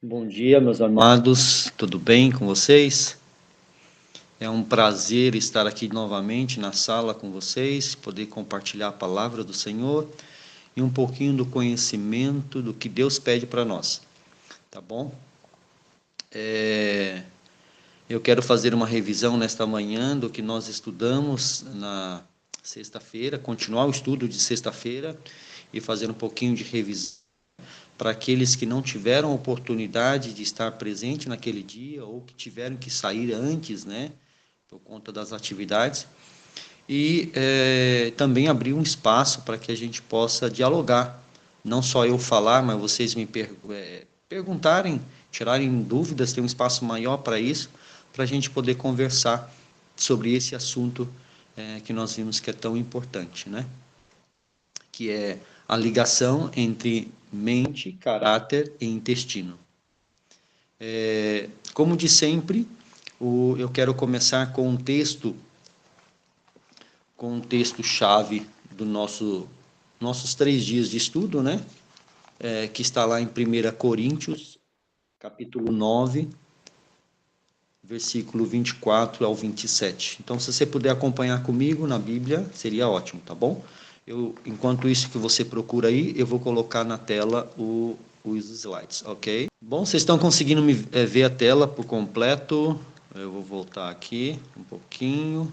Bom dia, meus amados, tudo bem com vocês? É um prazer estar aqui novamente na sala com vocês, poder compartilhar a palavra do Senhor e um pouquinho do conhecimento do que Deus pede para nós, tá bom? Eu quero fazer uma revisão nesta manhã do que nós estudamos na sexta-feira, continuar o estudo de sexta-feira e fazer um pouquinho de revisão para aqueles que não tiveram oportunidade de estar presente naquele dia ou que tiveram que sair antes, né, por conta das atividades, e também abrir um espaço para que a gente possa dialogar, não só eu falar, mas vocês me perguntarem, tirarem dúvidas, ter um espaço maior para isso, para a gente poder conversar sobre esse assunto que nós vimos que é tão importante, né? Que é a ligação entre mente, caráter e intestino. Como de sempre, eu quero começar com um texto-chave do nossos 3 dias de estudo, né? Que está lá em 1 Coríntios, capítulo 9, versículo 24 ao 27. Então, se você puder acompanhar comigo na Bíblia, seria ótimo, tá bom? Enquanto isso que você procura aí, eu vou colocar na tela os slides, ok? Bom, vocês estão conseguindo ver a tela por completo? Eu vou voltar aqui um pouquinho.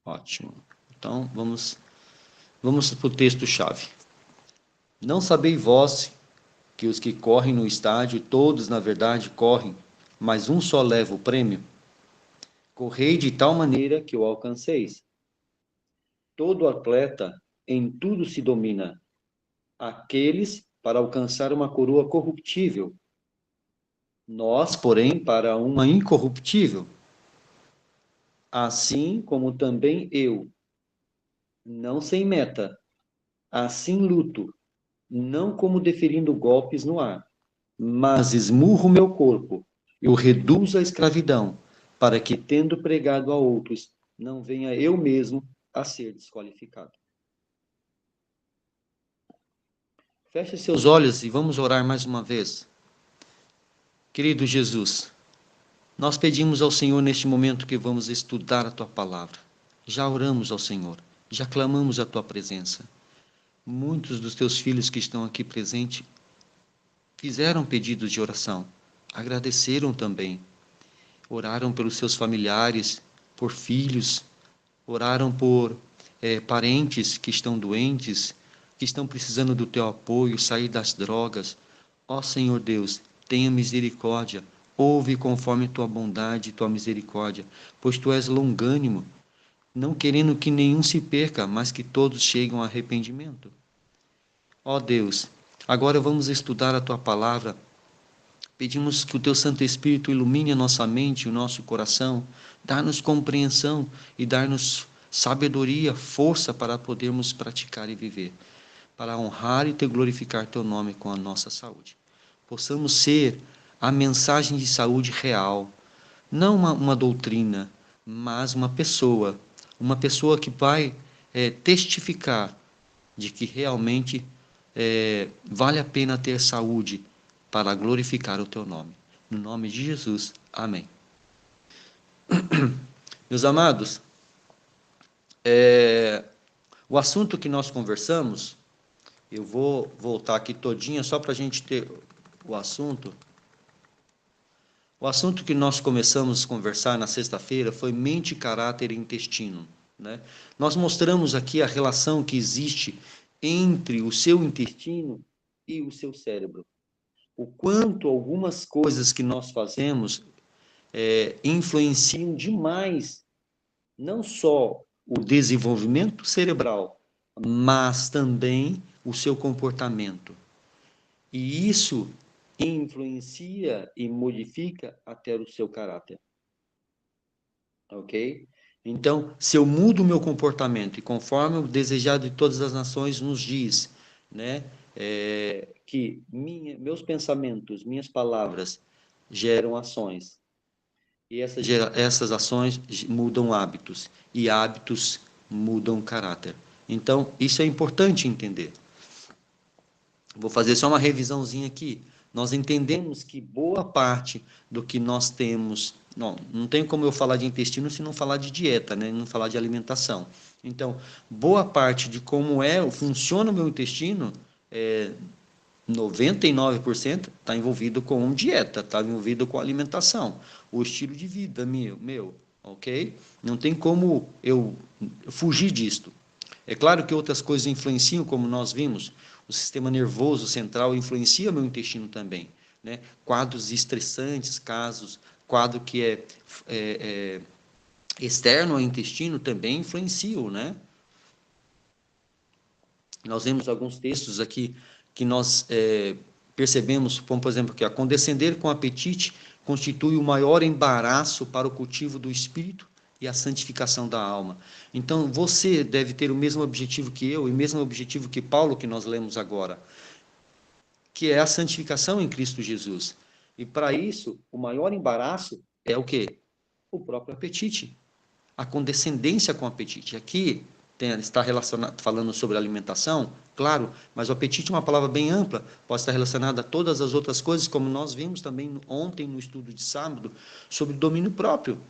Ótimo. Então, vamos para o texto-chave. Não sabeis vós que os que correm no estádio, todos na verdade correm, mas um só leva o prêmio? Correi de tal maneira que o alcanceis. Todo atleta em tudo se domina, aqueles para alcançar uma coroa corruptível, nós, porém, para uma incorruptível. Assim como também eu, não sem meta, assim luto, não como deferindo golpes no ar, mas esmurro meu corpo, eu reduzo à escravidão, para que, tendo pregado a outros, não venha eu mesmo a ser desqualificado. Feche seus olhos e vamos orar mais uma vez. Querido Jesus, nós pedimos ao Senhor neste momento que vamos estudar a Tua palavra. Já oramos ao Senhor, já clamamos a Tua presença. Muitos dos Teus filhos que estão aqui presentes fizeram pedidos de oração, agradeceram também, oraram pelos seus familiares, por filhos, oraram por parentes que estão doentes, que estão precisando do Teu apoio, sair das drogas. Ó Senhor Deus, tenha misericórdia, ouve conforme Tua bondade e Tua misericórdia, pois Tu és longânimo, não querendo que nenhum se perca, mas que todos cheguem ao arrependimento. Ó Deus, agora vamos estudar a Tua palavra. Pedimos que o Teu Santo Espírito ilumine a nossa mente e o nosso coração, dá-nos compreensão e dá-nos sabedoria, força para podermos praticar e viver, para honrar e Te glorificar Teu nome com a nossa saúde. Possamos ser a mensagem de saúde real, não uma doutrina, mas uma pessoa que vai testificar de que realmente vale a pena ter saúde para glorificar o Teu nome. No nome de Jesus, amém. Meus amados, o assunto que nós conversamos, eu vou voltar aqui todinha só para a gente ter o assunto. O assunto que nós começamos a conversar na sexta-feira foi mente, caráter e intestino, né? Nós mostramos aqui a relação que existe entre o seu intestino e o seu cérebro. O quanto algumas coisas que nós fazemos influenciam demais, não só o desenvolvimento cerebral, mas também o seu comportamento. E isso influencia e modifica até o seu caráter. Ok? Então, se eu mudo o meu comportamento, e conforme o desejado de todas as nações nos diz, né, que meus pensamentos, minhas palavras geram ações, e essas ações mudam hábitos, e hábitos mudam caráter. Então, isso é importante entender. Vou fazer só uma revisãozinha aqui. nós entendemos que boa parte do que nós temos, não tem como eu falar de intestino se não falar de dieta, né? Não falar de alimentação. Então, boa parte de como funciona o meu intestino, 99% está envolvido com dieta, está envolvido com alimentação, o estilo de vida meu, ok? Não tem como eu fugir disto. É claro que outras coisas influenciam, como nós vimos, o sistema nervoso central influencia meu intestino também, né? Quadros estressantes, quadro que é externo ao intestino também influenciam, né? Nós vemos alguns textos aqui que nós percebemos, como por exemplo, que a condescender com apetite constitui o maior embaraço para o cultivo do espírito e a santificação da alma. Então, você deve ter o mesmo objetivo que eu e o mesmo objetivo que Paulo, que nós lemos agora, que é a santificação em Cristo Jesus. E para isso, o maior embaraço é o quê? O próprio apetite, a condescendência com o apetite. Aqui está relacionado, falando sobre alimentação, claro, mas o apetite é uma palavra bem ampla, pode estar relacionada a todas as outras coisas, como nós vimos também ontem no estudo de sábado, sobre domínio próprio,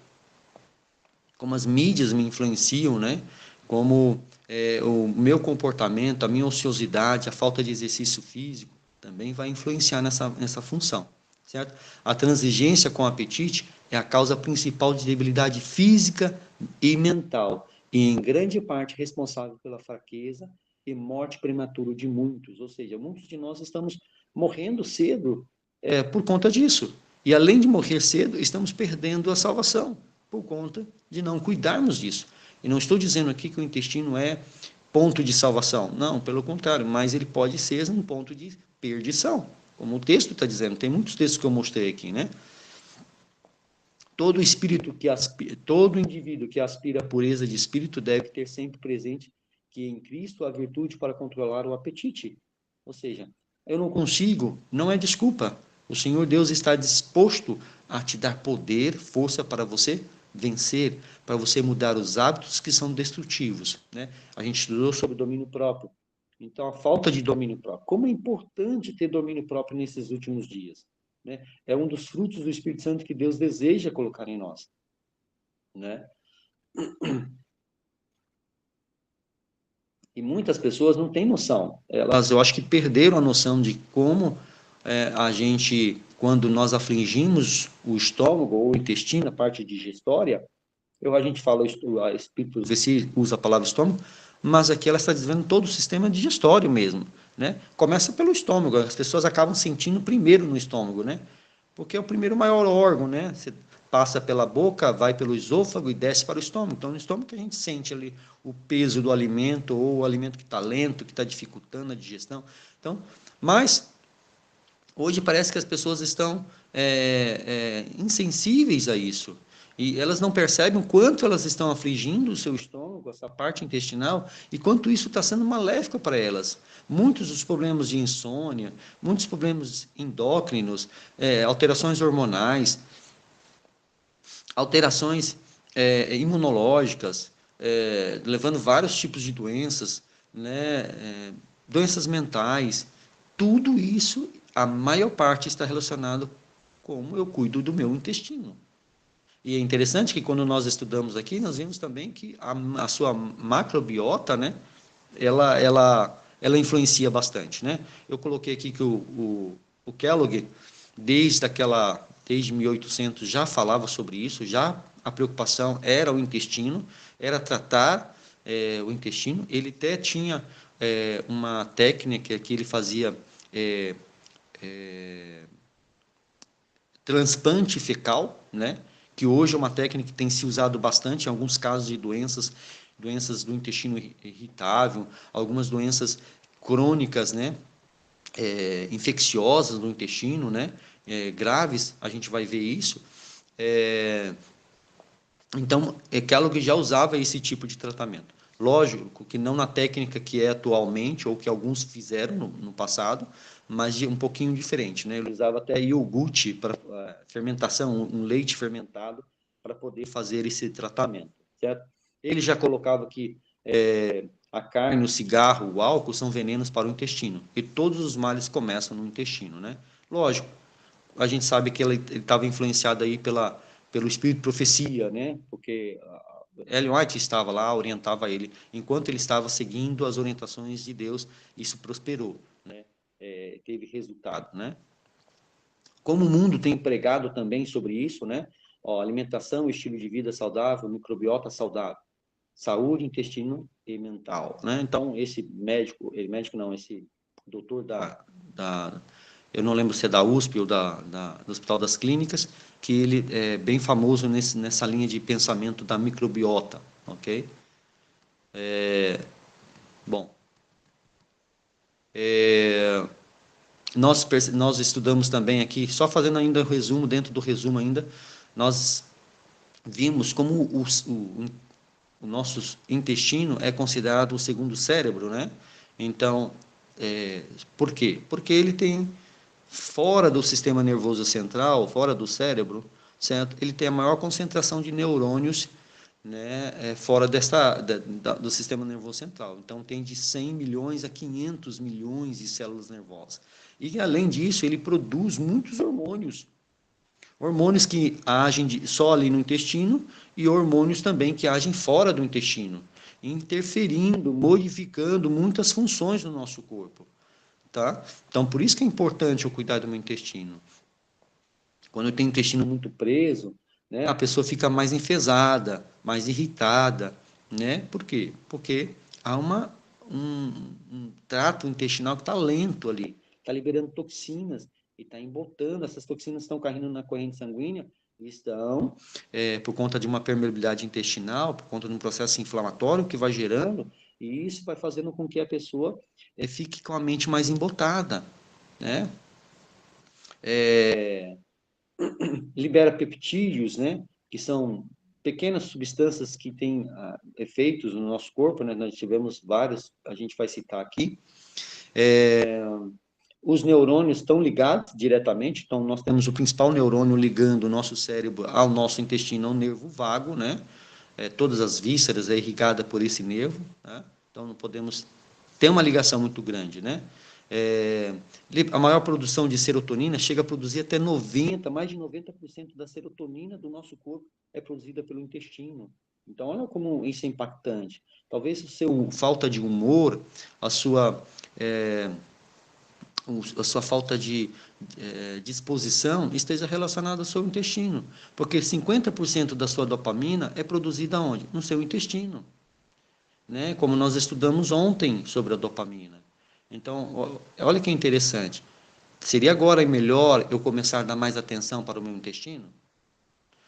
como as mídias me influenciam, né? Como o meu comportamento, a minha ociosidade, a falta de exercício físico, também vai influenciar nessa função, certo? A transigência com o apetite é a causa principal de debilidade física e mental, e em grande parte responsável pela fraqueza e morte prematura de muitos, ou seja, muitos de nós estamos morrendo cedo por conta disso. E além de morrer cedo, estamos perdendo a salvação por conta de não cuidarmos disso. E não estou dizendo aqui que o intestino é ponto de salvação. Não, pelo contrário, mas ele pode ser um ponto de perdição. Como o texto está dizendo, tem muitos textos que eu mostrei aqui, né? Todo indivíduo que aspira à pureza de espírito deve ter sempre presente que em Cristo há virtude para controlar o apetite. Ou seja, eu não consigo, não é desculpa. O Senhor Deus está disposto a te dar poder, força para você vencer, para você mudar os hábitos que são destrutivos, né? A gente estudou sobre domínio próprio. Então, a falta de domínio próprio. Como é importante ter domínio próprio nesses últimos dias, né? É um dos frutos do Espírito Santo que Deus deseja colocar em nós, né? E muitas pessoas não têm noção. Eu acho que perderam a noção de como a gente, quando nós afligimos o estômago ou o intestino, a parte digestória, a gente fala, a Espírito usa a palavra estômago, mas aqui ela está dizendo todo o sistema digestório mesmo, né? Começa pelo estômago, as pessoas acabam sentindo primeiro no estômago, né? Porque é o primeiro maior órgão, né? Você passa pela boca, vai pelo esôfago e desce para o estômago. Então, no estômago que a gente sente ali o peso do alimento, ou o alimento que está lento, que está dificultando a digestão. Então, mas hoje parece que as pessoas estão insensíveis a isso. E elas não percebem o quanto elas estão afligindo o seu estômago, essa parte intestinal, e quanto isso está sendo maléfico para elas. Muitos dos problemas de insônia, muitos problemas endócrinos, alterações hormonais, alterações imunológicas, levando vários tipos de doenças, né, doenças mentais, tudo isso, a maior parte está relacionado com como eu cuido do meu intestino. E é interessante que quando nós estudamos aqui, nós vimos também que a sua macrobiota, né, ela influencia bastante, né? Eu coloquei aqui que o Kellogg, desde 1800 já falava sobre isso, já a preocupação era o intestino, era tratar o intestino. Ele até tinha uma técnica que ele fazia transplante fecal, né? Que hoje é uma técnica que tem se usado bastante em alguns casos de doenças do intestino irritável, algumas doenças crônicas, né? Infecciosas no intestino, né? Graves, a gente vai ver isso. Então, Kellogg já usava esse tipo de tratamento. Lógico que não na técnica que é atualmente, ou que alguns fizeram no passado, mas um pouquinho diferente, né? Ele usava até iogurte para fermentação, um leite fermentado, para poder fazer esse tratamento, certo? Ele já colocava que a carne, o cigarro, o álcool são venenos para o intestino, e todos os males começam no intestino, né? Lógico, a gente sabe que ele estava influenciado aí pelo espírito de profecia, né? Porque Ellen White estava lá, orientava ele. Enquanto ele estava seguindo as orientações de Deus, isso prosperou, né? Teve resultado, né? Como o mundo tem pregado também sobre isso, né? Ó, alimentação, estilo de vida saudável, microbiota saudável, saúde, intestino e mental, né? Então, esse médico não, esse doutor eu não lembro se é da USP ou do Hospital das Clínicas, que ele é bem famoso nessa linha de pensamento da microbiota, ok? Bom, nós estudamos também aqui, só fazendo ainda o resumo, dentro do resumo ainda, nós vimos como o nosso intestino é considerado o segundo cérebro, né? Então, por quê? Porque ele tem, fora do sistema nervoso central, fora do cérebro, certo? Ele tem a maior concentração de neurônios, né, fora do sistema nervoso central. Então, tem de 100 milhões a 500 milhões de células nervosas. E, além disso, ele produz muitos hormônios. Hormônios que agem só ali no intestino e hormônios também que agem fora do intestino, interferindo, modificando muitas funções do nosso corpo. Tá? Então, por isso que é importante eu cuidar do meu intestino. Quando eu tenho o intestino muito preso, né, a pessoa fica mais enfesada, mais irritada, né? Por quê? Porque há um trato intestinal que está lento ali, está liberando toxinas e está embotando. Essas toxinas estão caindo na corrente sanguínea e estão, por conta de uma permeabilidade intestinal, por conta de um processo inflamatório que vai gerando, e isso vai fazendo com que a pessoa fique com a mente mais embotada, né? É, libera peptídeos, né, que são pequenas substâncias que têm efeitos no nosso corpo, né, nós tivemos vários, a gente vai citar aqui. Os neurônios estão ligados diretamente, então nós temos o principal neurônio ligando o nosso cérebro ao nosso intestino, ao nervo vago, né, todas as vísceras é irrigada por esse nervo, né, então não podemos ter uma ligação muito grande, né. A maior produção de serotonina chega a produzir até mais de 90% da serotonina do nosso corpo é produzida pelo intestino. Então, olha como isso é impactante. Talvez o seu falta de humor, a sua, é, a sua falta de disposição esteja relacionada ao seu intestino, porque 50% da sua dopamina é produzida onde? No seu intestino, né? Como nós estudamos ontem sobre a dopamina. Então, olha que interessante. Seria agora melhor eu começar a dar mais atenção para o meu intestino?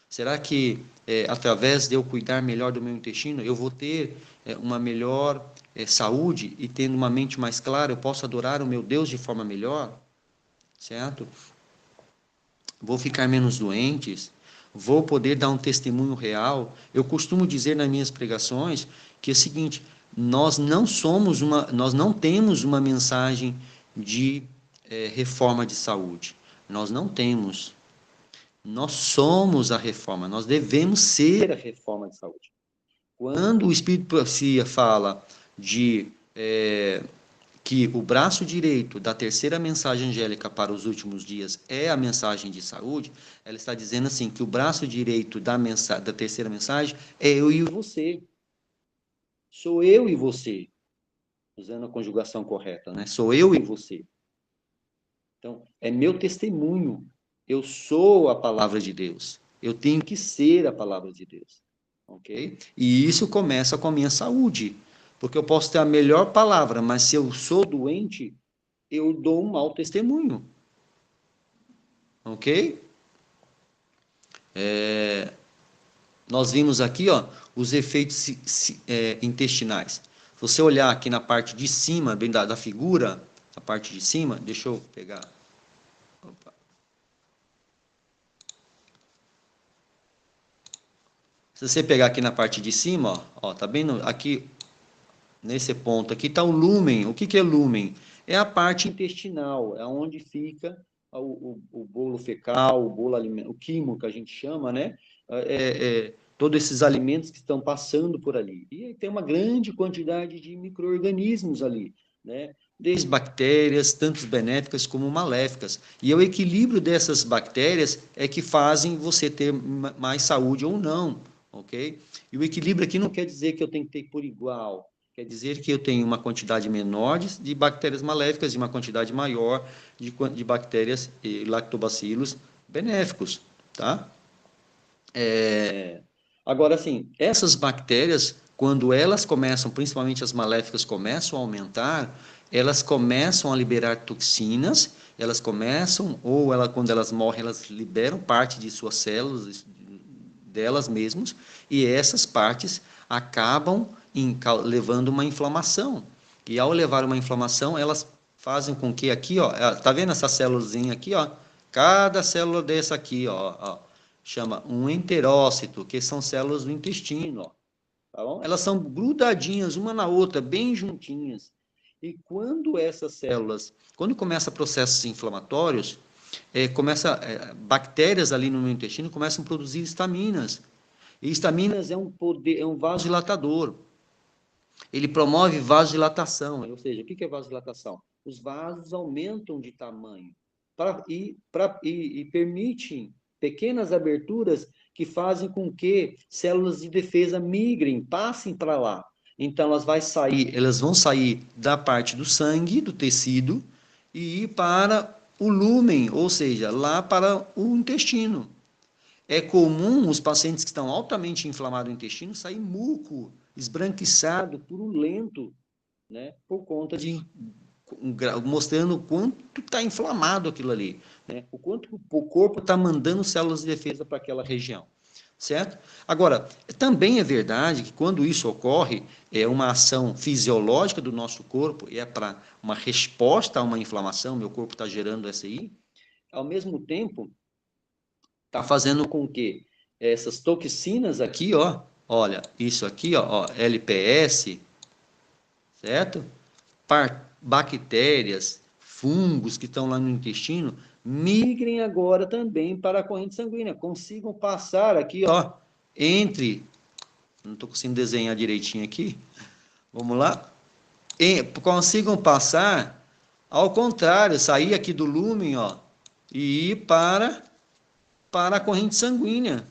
Será que, através de eu cuidar melhor do meu intestino, eu vou ter uma melhor saúde e tendo uma mente mais clara, eu posso adorar o meu Deus de forma melhor? Certo? Vou ficar menos doentes? Vou poder dar um testemunho real? Eu costumo dizer nas minhas pregações que é o seguinte: nós não temos uma mensagem de reforma de saúde. Nós não temos. Nós somos a reforma, nós devemos ser a reforma de saúde. Quando o Espírito de Profecia fala de que o braço direito da terceira mensagem angélica para os últimos dias é a mensagem de saúde, ela está dizendo assim, que o braço direito da terceira mensagem é eu e você. Sou eu e você, usando a conjugação correta, né? Sou eu e você. Então, é meu testemunho. Eu sou a palavra de Deus. Eu tenho que ser a palavra de Deus. Ok? E isso começa com a minha saúde. Porque eu posso ter a melhor palavra, mas se eu sou doente, eu dou um mau testemunho. Ok? Nós vimos aqui, ó, os efeitos intestinais. Se você olhar aqui na parte de cima, bem da figura, a parte de cima, deixa eu pegar. Opa. Se você pegar aqui na parte de cima, ó, tá bem aqui nesse ponto aqui está o lúmen. O que que é lúmen? É a parte intestinal, é onde fica o bolo fecal, o bolo alimentar, o quimo que a gente chama, né? Todos esses alimentos que estão passando por ali. E tem uma grande quantidade de micro-organismos ali, né? desde bactérias, tanto benéficas como maléficas. E é o equilíbrio dessas bactérias é que fazem você ter mais saúde ou não, ok? E o equilíbrio aqui não quer dizer que eu tenho que ter por igual, quer dizer que eu tenho uma quantidade menor de bactérias maléficas e uma quantidade maior de bactérias e lactobacilos benéficos, tá? Agora, assim, essas bactérias, quando elas começam, principalmente as maléficas, começam a aumentar, elas começam a liberar toxinas, elas começam, ou quando elas morrem, elas liberam parte de suas células, delas mesmas, e essas partes acabam levando uma inflamação. E ao levar uma inflamação, elas fazem com que aqui, ó, tá vendo essa célulazinha aqui, ó? Cada célula dessa aqui, ó, chama um enterócito, que são células do intestino, ó, tá bom? Elas são grudadinhas uma na outra, bem juntinhas. E quando essas células, quando começa processos inflamatórios, bactérias ali no intestino começam a produzir estaminas. E estaminas é um vasodilatador. Ele promove vasodilatação, ou seja, o que é vasodilatação? Os vasos aumentam de tamanho e permitem pequenas aberturas que fazem com que células de defesa migrem, passem para lá. Então elas vão sair da parte do sangue, do tecido, e ir para o lúmen, ou seja, lá para o intestino. É comum os pacientes que estão altamente inflamados no intestino sair muco, esbranquiçado, purulento, né? Por conta de mostrando o quanto está inflamado aquilo ali, né? O quanto o corpo está mandando células de defesa para aquela região, certo? Agora, também é verdade que quando isso ocorre, é uma ação fisiológica do nosso corpo, e é para uma resposta a uma inflamação, meu corpo está gerando essa aí, ao mesmo tempo, está fazendo com que essas toxinas aqui, ó, olha, isso aqui, ó, LPS, certo? Bactérias, fungos que estão lá no intestino, migrem agora também para a corrente sanguínea, consigam passar aqui, ó, entre, não estou conseguindo desenhar direitinho aqui, vamos lá, consigam passar ao contrário, sair aqui do lúmen, ó, e ir para a corrente sanguínea,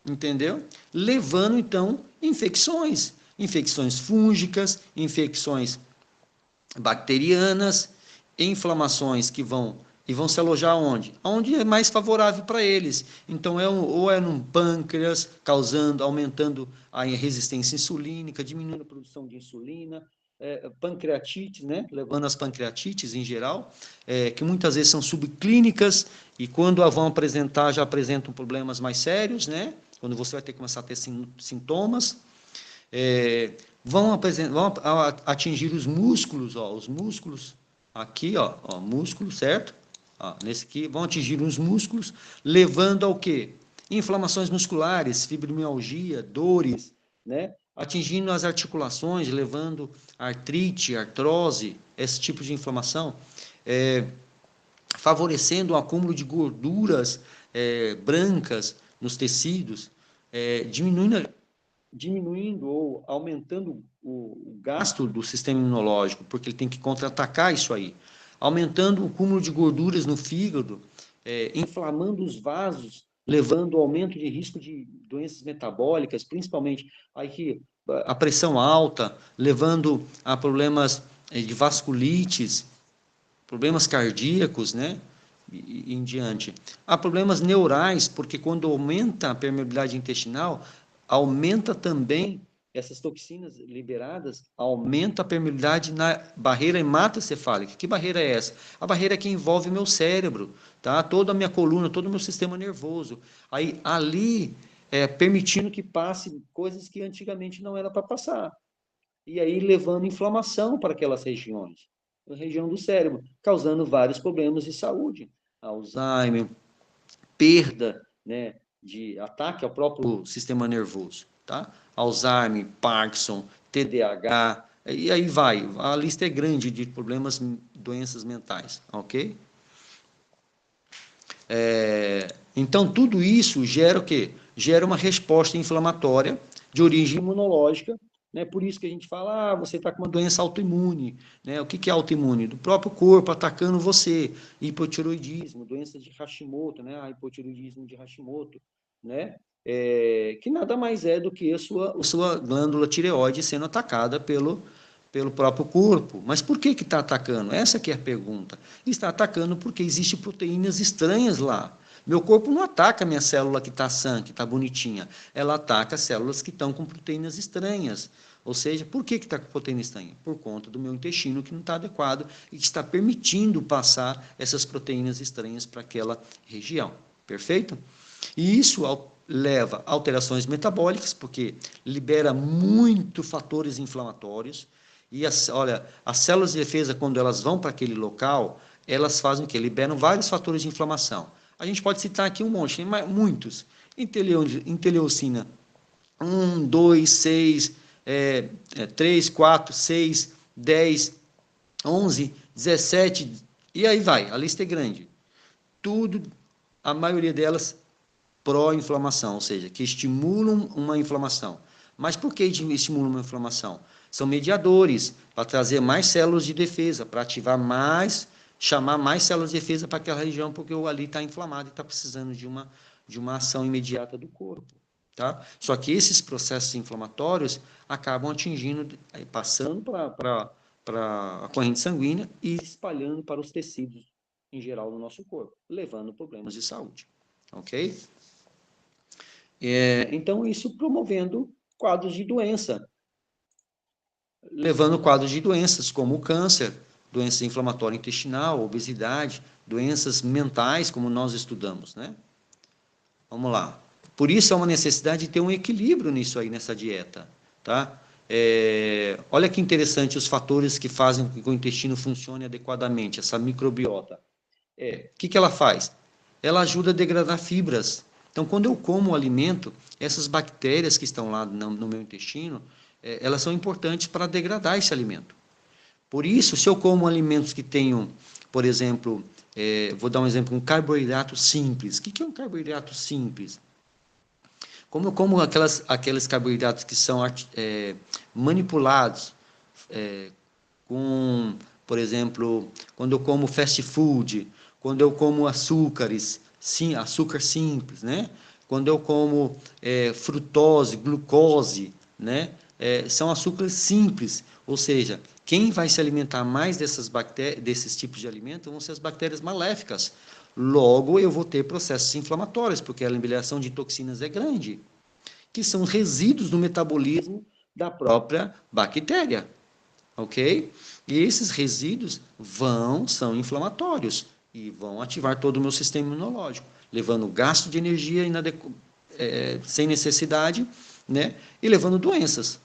entendeu? Levando, então, infecções fúngicas, infecções bacterianas, inflamações que vão se alojar onde? Onde é mais favorável para eles. Então, ou é num pâncreas, aumentando a resistência insulínica, diminuindo a produção de insulina, pancreatite, né? Levando às pancreatites em geral, que muitas vezes são subclínicas e quando a vão apresentar, já apresentam problemas mais sérios, né? Quando você vai ter que começar a ter sintomas, vão atingir os músculos, ó, os músculos aqui, ó, músculo, certo? Ó, nesse aqui, vão atingir os músculos, levando ao quê? Inflamações musculares, fibromialgia, dores, né? Atingindo as articulações, levando artrite, artrose, esse tipo de inflamação, favorecendo o acúmulo de gorduras brancas nos tecidos, diminuindo ou aumentando o gasto do sistema imunológico, porque ele tem que contra-atacar isso aí, aumentando o cúmulo de gorduras no fígado, inflamando os vasos, levando ao aumento de risco de doenças metabólicas, principalmente aqui, a pressão alta, levando a problemas de vasculites, problemas cardíacos, né? E em diante. Há problemas neurais, porque quando aumenta a permeabilidade intestinal, aumenta também essas toxinas liberadas, aumenta a permeabilidade na barreira hematocefálica. Que barreira é essa? A barreira que envolve o meu cérebro, tá? Toda a minha coluna, todo o meu sistema nervoso. Aí, ali, permitindo que passe coisas que antigamente não era para passar. E aí, levando inflamação para aquelas regiões, na região do cérebro, causando vários problemas de saúde. Alzheimer, perda, né, de ataque ao próprio sistema nervoso, tá? Alzheimer, Parkinson, TDAH, e aí vai. A lista é grande de problemas, doenças mentais, ok? Então, tudo isso gera o quê? Gera uma resposta inflamatória de origem imunológica né? Por isso que a gente fala, você está com uma doença autoimune, né? O que é autoimune? Do próprio corpo atacando você, hipotiroidismo, doença de Hashimoto, né? A hipotiroidismo de Hashimoto, né? Que nada mais é do que a sua glândula tireoide sendo atacada pelo próprio corpo. Mas por que está atacando? Essa que é a pergunta. Está atacando porque existem proteínas estranhas lá. Meu corpo não ataca a minha célula que está sã, que está bonitinha. Ela ataca as células que estão com proteínas estranhas. Ou seja, por que está com proteína estranha? Por conta do meu intestino que não está adequado e que está permitindo passar essas proteínas estranhas para aquela região. Perfeito? E isso leva a alterações metabólicas, porque libera muito fatores inflamatórios. E olha, as células de defesa, quando elas vão para aquele local, elas fazem o quê? Liberam vários fatores de inflamação. A gente pode citar aqui um monte, mas muitos. Interleucina 1, 2, 6, 3, 4, 6, 10, 11, 17, e aí vai, a lista é grande. Tudo, a maioria delas pró-inflamação, ou seja, que estimulam uma inflamação. Mas por que estimulam uma inflamação? São mediadores para trazer mais células de defesa, para ativar mais, chamar mais células de defesa para aquela região, porque o ali está inflamado e está precisando de uma ação imediata do corpo. Tá? Só que esses processos inflamatórios acabam atingindo, passando para a corrente sanguínea e espalhando para os tecidos em geral do nosso corpo, levando problemas de saúde. Ok? Então, isso promovendo quadros de doença, levando quadros de doenças como o câncer, doença inflamatória intestinal, obesidade, doenças mentais, como nós estudamos, né? Vamos lá. Por isso, há uma necessidade de ter um equilíbrio nisso aí, nessa dieta, tá? Olha que interessante os fatores que fazem com que o intestino funcione adequadamente, essa microbiota. O que ela faz? Ela ajuda a degradar fibras. Então, quando eu como o alimento, essas bactérias que estão lá no meu intestino, elas são importantes para degradar esse alimento. Por isso, se eu como alimentos que tenham, por exemplo, vou dar um exemplo, um carboidrato simples. O que é um carboidrato simples? Como eu como aqueles carboidratos que são manipulados, com, por exemplo, quando eu como fast food, quando eu como açúcares, sim, açúcar simples, né? Quando eu como frutose, glucose, né? São açúcares simples, ou seja, quem vai se alimentar mais desses tipos de alimento vão ser as bactérias maléficas. Logo, eu vou ter processos inflamatórios, porque a liberação de toxinas é grande, que são resíduos do metabolismo da própria bactéria. Ok? E esses resíduos são inflamatórios e vão ativar todo o meu sistema imunológico, levando gasto de energia sem necessidade, né? E levando doenças.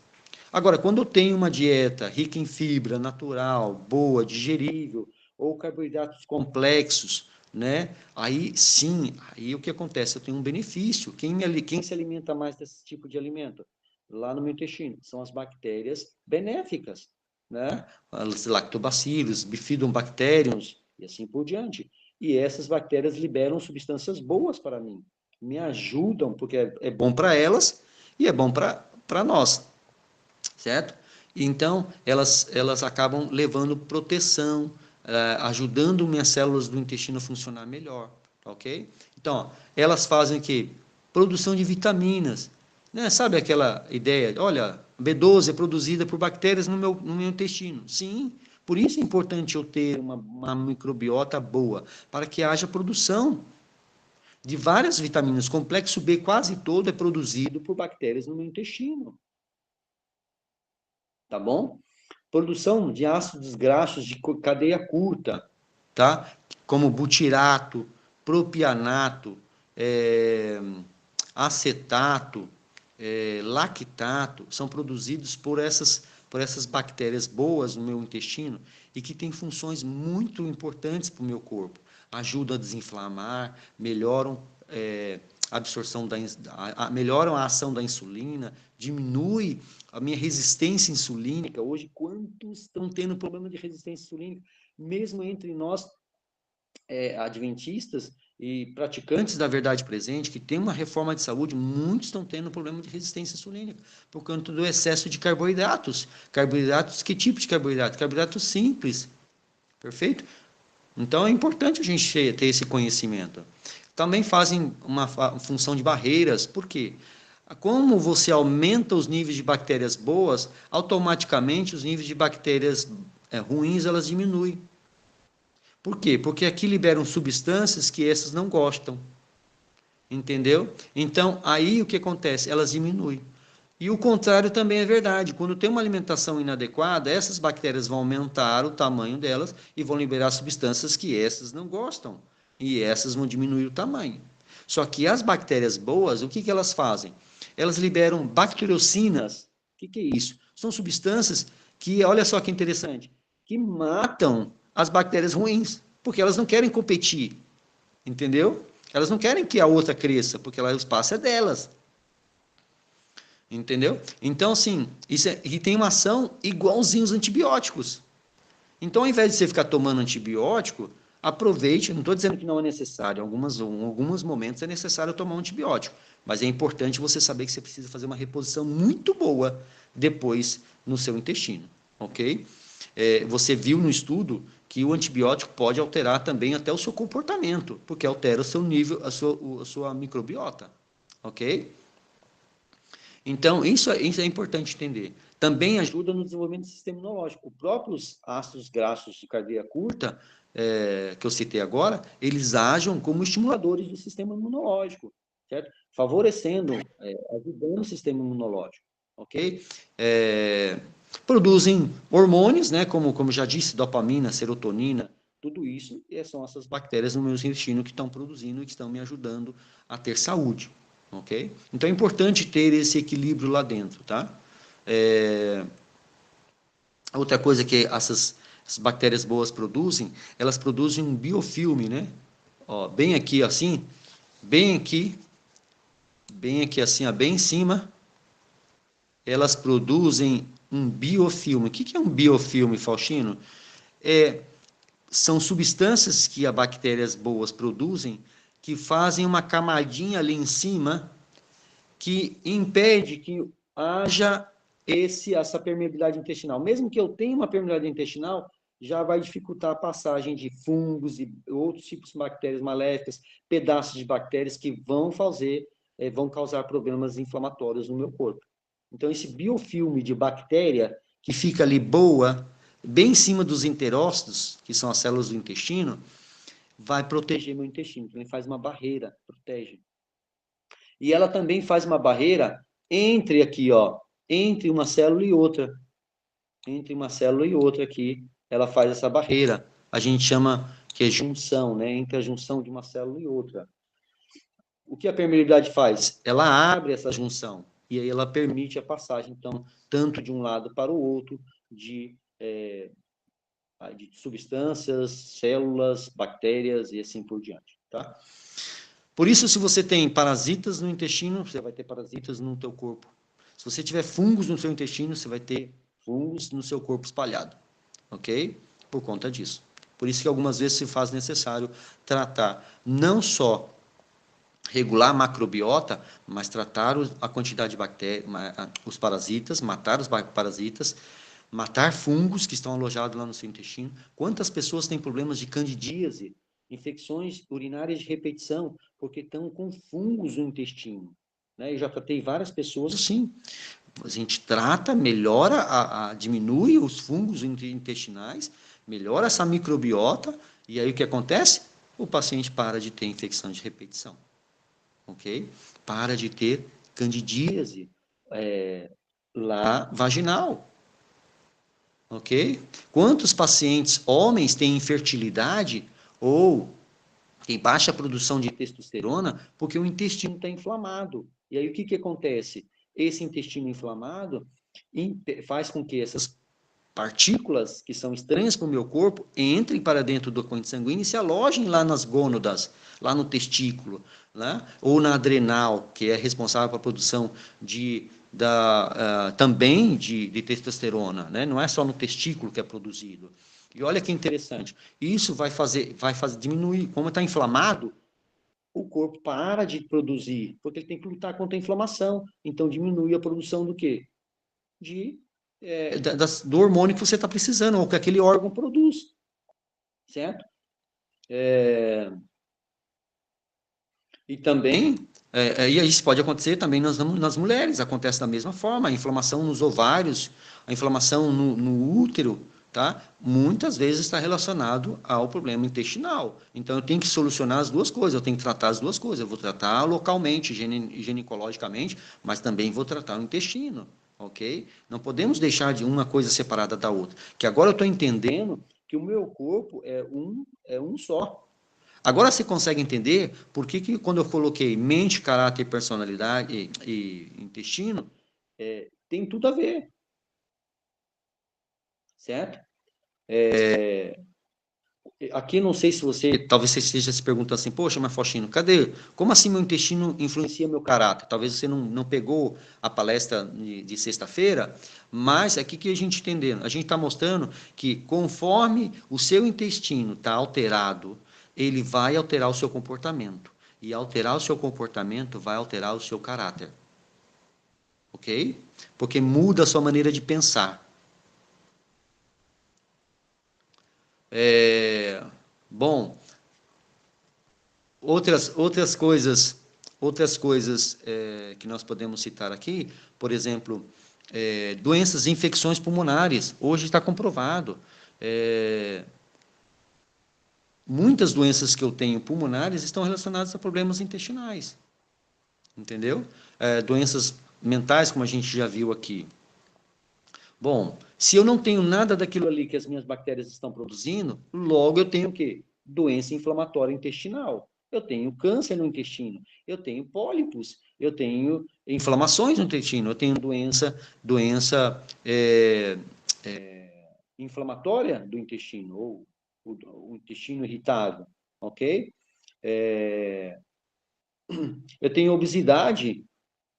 Agora, quando eu tenho uma dieta rica em fibra, natural, boa, digerível, ou carboidratos complexos, né? Aí sim, aí o que acontece? Eu tenho um benefício. Quem se alimenta mais desse tipo de alimento? Lá no meu intestino, são as bactérias benéficas, né? Os lactobacilos, bifidobacteriums e assim por diante. E essas bactérias liberam substâncias boas para mim, me ajudam, porque é bom para elas e é bom para nós, certo? Então, elas acabam levando proteção, ajudando minhas células do intestino a funcionar melhor, ok? Então, ó, elas fazem o quê? Produção de vitaminas, né? Sabe aquela ideia, olha, B12 é produzida por bactérias no meu intestino. Sim, por isso é importante eu ter uma microbiota boa, para que haja produção de várias vitaminas. O complexo B quase todo é produzido por bactérias no meu intestino. Tá bom? Produção de ácidos graxos de cadeia curta, tá? Como butirato, propianato, acetato, lactato, são produzidos por essas bactérias boas no meu intestino e que têm funções muito importantes para o meu corpo. Ajudam a desinflamar, melhoram a absorção melhoram a ação da insulina, diminui a minha resistência insulínica. Hoje, quantos estão tendo problema de resistência insulínica? Mesmo entre nós, adventistas, e praticantes da verdade presente, que tem uma reforma de saúde, muitos estão tendo problema de resistência insulínica, por conta do excesso de carboidratos. Carboidratos, que tipo de carboidrato? Carboidratos simples, perfeito? Então, é importante a gente ter esse conhecimento. Também fazem uma função de barreiras, por quê? Como você aumenta os níveis de bactérias boas, automaticamente os níveis de bactérias ruins, elas diminuem. Por quê? Porque aqui liberam substâncias que essas não gostam. Entendeu? Então, aí o que acontece? Elas diminuem. E o contrário também é verdade. Quando tem uma alimentação inadequada, essas bactérias vão aumentar o tamanho delas e vão liberar substâncias que essas não gostam. E essas vão diminuir o tamanho. Só que as bactérias boas, o que, que elas fazem? Elas liberam bacteriocinas. O que é isso? São substâncias que, olha só que interessante, que matam as bactérias ruins, porque elas não querem competir. Entendeu? Elas não querem que a outra cresça, porque o espaço é delas. Entendeu? Então, assim, e tem uma ação igualzinho aos antibióticos. Então, ao invés de você ficar tomando antibiótico, aproveite, não estou dizendo que não é necessário, em alguns momentos é necessário tomar um antibiótico, mas é importante você saber que você precisa fazer uma reposição muito boa depois no seu intestino, ok? Você viu no estudo que o antibiótico pode alterar também até o seu comportamento, porque altera o seu nível, a sua microbiota, ok? Então, isso é importante entender. Também ajuda no desenvolvimento do sistema imunológico. Os próprios ácidos graxos de cadeia curta, que eu citei agora, eles agem como estimuladores do sistema imunológico, certo? Favorecendo, ajudando o sistema imunológico, ok? Produzem hormônios, né, como já disse, dopamina, serotonina, tudo isso são essas bactérias no meu intestino que estão produzindo e que estão me ajudando a ter saúde. Ok? Então é importante ter esse equilíbrio lá dentro, tá? Outra coisa que essas bactérias boas produzem, elas produzem um biofilme, né? Ó, bem aqui assim, bem aqui assim, ó, bem em cima, elas produzem um biofilme. O que é um biofilme, Faustino? São substâncias que as bactérias boas produzem que fazem uma camadinha ali em cima que impede que haja essa permeabilidade intestinal. Mesmo que eu tenha uma permeabilidade intestinal, já vai dificultar a passagem de fungos e outros tipos de bactérias maléficas, pedaços de bactérias que vão causar problemas inflamatórios no meu corpo. Então, esse biofilme de bactéria que fica ali boa, bem em cima dos enterócitos, que são as células do intestino, vai proteger meu intestino. Então, ele faz uma barreira, protege. E ela também faz uma barreira entre aqui, ó, entre uma célula e outra. Entre uma célula e outra aqui, ela faz essa barreira. A gente chama que é junção, né? Entre a junção de uma célula e outra. O que a permeabilidade faz? Ela abre essa junção e aí ela permite a passagem, então, tanto de um lado para o outro de substâncias, células, bactérias e assim por diante, tá? Por isso, se você tem parasitas no intestino, você vai ter parasitas no teu corpo. Se você tiver fungos no seu intestino, você vai ter fungos no seu corpo espalhado, ok? Por conta disso. Por isso que algumas vezes se faz necessário tratar não só regular a macrobiota, mas tratar a quantidade de bactérias, os parasitas, matar os parasitas, matar fungos que estão alojados lá no seu intestino. Quantas pessoas têm problemas de candidíase, infecções urinárias de repetição, porque estão com fungos no intestino? Né? Eu já tratei várias pessoas assim. A gente trata, melhora, diminui os fungos intestinais, melhora essa microbiota, e aí o que acontece? O paciente para de ter infecção de repetição. Ok? Para de ter candidíase lá vaginal. Ok? Quantos pacientes homens têm infertilidade ou tem baixa produção de testosterona porque o intestino está inflamado? E aí o que acontece? Esse intestino inflamado faz com que essas partículas que são estranhas para o meu corpo entrem para dentro da corrente sanguínea e se alojem lá nas gônadas, lá no testículo, né? Ou na adrenal, que é responsável pela produção também de testosterona, né? Não é só no testículo que é produzido. E olha que interessante, isso vai fazer diminuir, como está inflamado, o corpo para de produzir, porque ele tem que lutar contra a inflamação. Então, diminui a produção do quê? Do hormônio que você está precisando, ou que aquele órgão produz, certo? E também, e isso pode acontecer também nas mulheres, acontece da mesma forma, a inflamação nos ovários, a inflamação no útero, tá? Muitas vezes está relacionado ao problema intestinal. Então, eu tenho que solucionar as duas coisas, eu tenho que tratar as duas coisas, eu vou tratar localmente, ginecologicamente, mas também vou tratar o intestino, ok? Não podemos deixar de uma coisa separada da outra, que agora eu estou entendendo que o meu corpo é um só. Agora você consegue entender por que quando eu coloquei mente, caráter, personalidade e intestino, tem tudo a ver, certo? Aqui não sei se você, talvez você esteja se perguntando assim, poxa, mas Faustino, cadê? Como assim meu intestino influencia meu caráter? Talvez você não pegou a palestra de sexta-feira, mas aqui que a gente entendendo, a gente está mostrando que conforme o seu intestino está alterado, ele vai alterar o seu comportamento. E alterar o seu comportamento vai alterar o seu caráter. Ok? Porque muda a sua maneira de pensar. Bom, outras coisas que nós podemos citar aqui, por exemplo, doenças e infecções pulmonares. Hoje está comprovado. Muitas doenças que eu tenho pulmonares estão relacionadas a problemas intestinais. Entendeu? Doenças mentais, como a gente já viu aqui. Bom, se eu não tenho nada daquilo ali que as minhas bactérias estão produzindo, logo eu tenho o quê? Doença inflamatória intestinal. Eu tenho câncer no intestino, eu tenho pólipos, eu tenho inflamações no intestino, eu tenho doença inflamatória do intestino, ou o intestino irritado, ok? Eu tenho obesidade.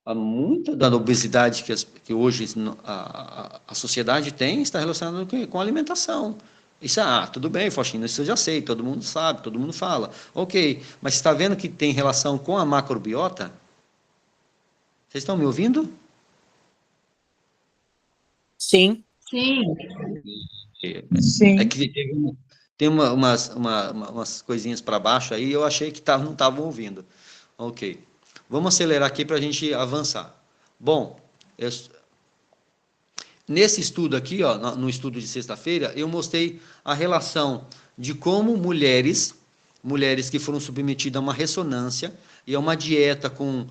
Muita da obesidade que hoje a sociedade tem está relacionada com a alimentação. Isso, tudo bem, Faustino, isso eu já sei, todo mundo sabe, todo mundo fala. Ok, mas você está vendo que tem relação com a macrobiota? Vocês estão me ouvindo? Sim. Sim. Sim. Que tem umas coisinhas para baixo aí, eu achei que não estavam ouvindo. Ok. Vamos acelerar aqui para a gente avançar. Bom, nesse estudo aqui, ó, no estudo de sexta-feira, eu mostrei a relação de como mulheres que foram submetidas a uma ressonância e a uma dieta com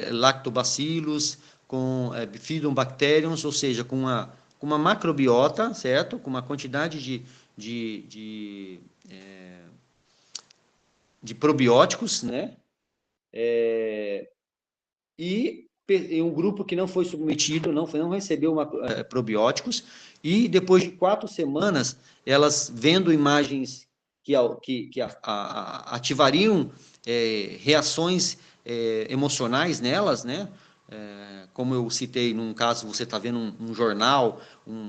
lactobacilos, com bifidobacteriums, ou seja, com uma macrobiota, certo? Com uma quantidade de probióticos, né? E um grupo que não foi submetido, não recebeu probióticos, e depois de 4 semanas, elas vendo imagens que ativariam reações emocionais nelas, né? Como eu citei, num caso, você está vendo um jornal,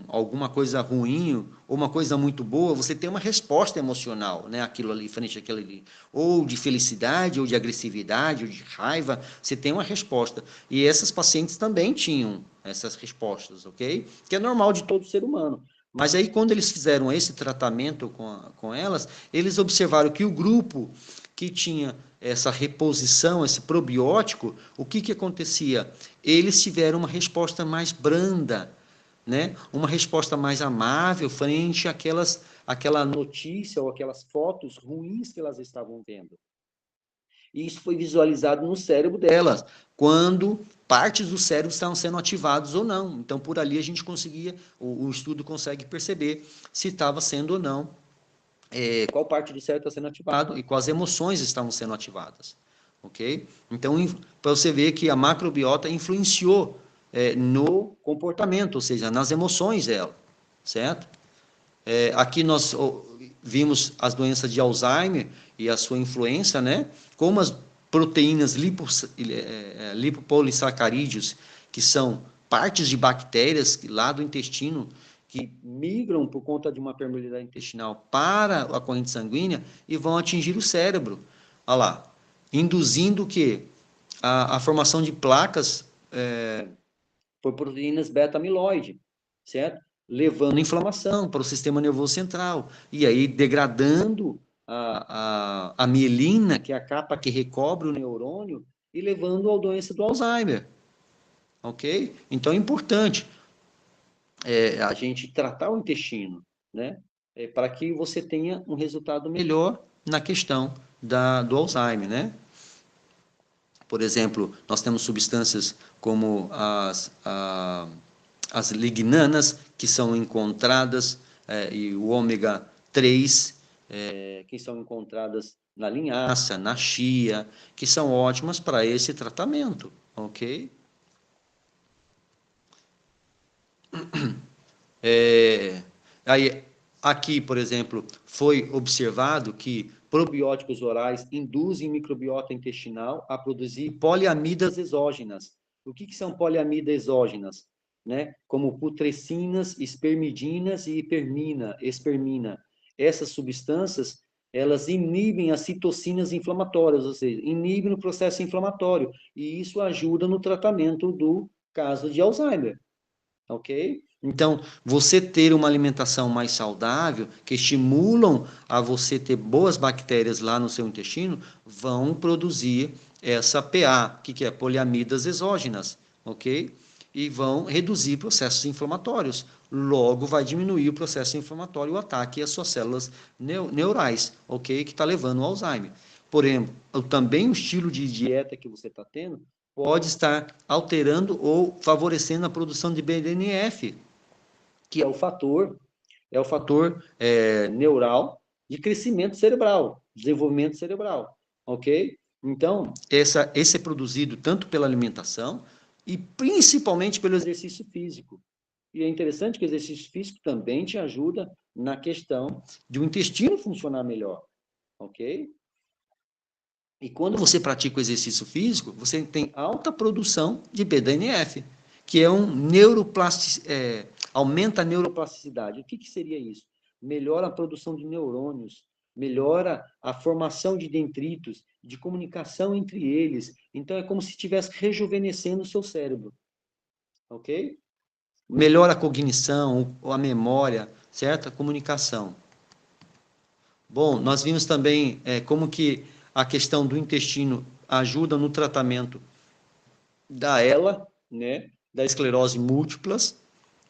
alguma coisa ruim, ou uma coisa muito boa, você tem uma resposta emocional, né? Aquilo ali, frente àquilo ali. Ou de felicidade, ou de agressividade, ou de raiva, você tem uma resposta. E essas pacientes também tinham essas respostas, ok? Que é normal de todo ser humano. Mas aí, quando eles fizeram esse tratamento com elas, eles observaram que o grupo que tinha essa reposição, esse probiótico, o que acontecia? Eles tiveram uma resposta mais branda, né? Uma resposta mais amável frente àquela notícia ou aquelas fotos ruins que elas estavam vendo. E isso foi visualizado no cérebro delas, quando partes do cérebro estavam sendo ativadas ou não. Então, por ali a gente conseguia, o estudo consegue perceber se estava sendo ou não, qual parte do cérebro está sendo ativado e quais emoções estavam sendo ativadas. Ok? Então, para você ver que a macrobiota influenciou no comportamento, ou seja, nas emoções dela, certo? Aqui nós vimos as doenças de Alzheimer e a sua influência, né? Como as proteínas lipopolissacarídeos, que são partes de bactérias lá do intestino, que migram por conta de uma permeabilidade intestinal para a corrente sanguínea e vão atingir o cérebro. Olha lá. induzindo o quê? A formação de placas por proteínas beta-amiloide, certo? Levando inflamação para o sistema nervoso central, e aí degradando a mielina, que é a capa que recobre o neurônio, e levando à doença do Alzheimer, ok? Então é importante a gente tratar o intestino, né? Para que você tenha um resultado melhor na questão do Alzheimer, né? Por exemplo, nós temos substâncias como as lignanas, que são encontradas, e o ômega 3, que são encontradas na linhaça, na chia, que são ótimas para esse tratamento, ok? Aí, aqui, por exemplo, foi observado que probióticos orais induzem microbiota intestinal a produzir poliamidas exógenas. O que são poliamidas exógenas? Né? Como putrecinas, espermidinas e espermina. Essas substâncias, elas inibem as citocinas inflamatórias, ou seja, inibem o processo inflamatório, e isso ajuda no tratamento do caso de Alzheimer, ok? Então, você ter uma alimentação mais saudável, que estimulam a você ter boas bactérias lá no seu intestino, vão produzir essa PA, que é poliamidas exógenas, ok? E vão reduzir processos inflamatórios. Logo, vai diminuir o processo inflamatório, o ataque às suas células neurais, ok? Que está levando ao Alzheimer. Porém, também o estilo de dieta que você está tendo pode estar alterando ou favorecendo a produção de BDNF, que é o fator neural de crescimento cerebral, desenvolvimento cerebral, ok? Então, esse é produzido tanto pela alimentação e principalmente pelo exercício físico. E é interessante que o exercício físico também te ajuda na questão de o intestino funcionar melhor, ok? E quando você pratica o exercício físico, você tem alta produção de BDNF, que é aumenta a neuroplasticidade. O que seria isso? Melhora a produção de neurônios, melhora a formação de dendritos, de comunicação entre eles. Então, é como se estivesse rejuvenescendo o seu cérebro. Ok? Melhora a cognição, a memória, certo? A comunicação. Bom, nós vimos também como que a questão do intestino ajuda no tratamento da ELA, né, da esclerose múltiplas,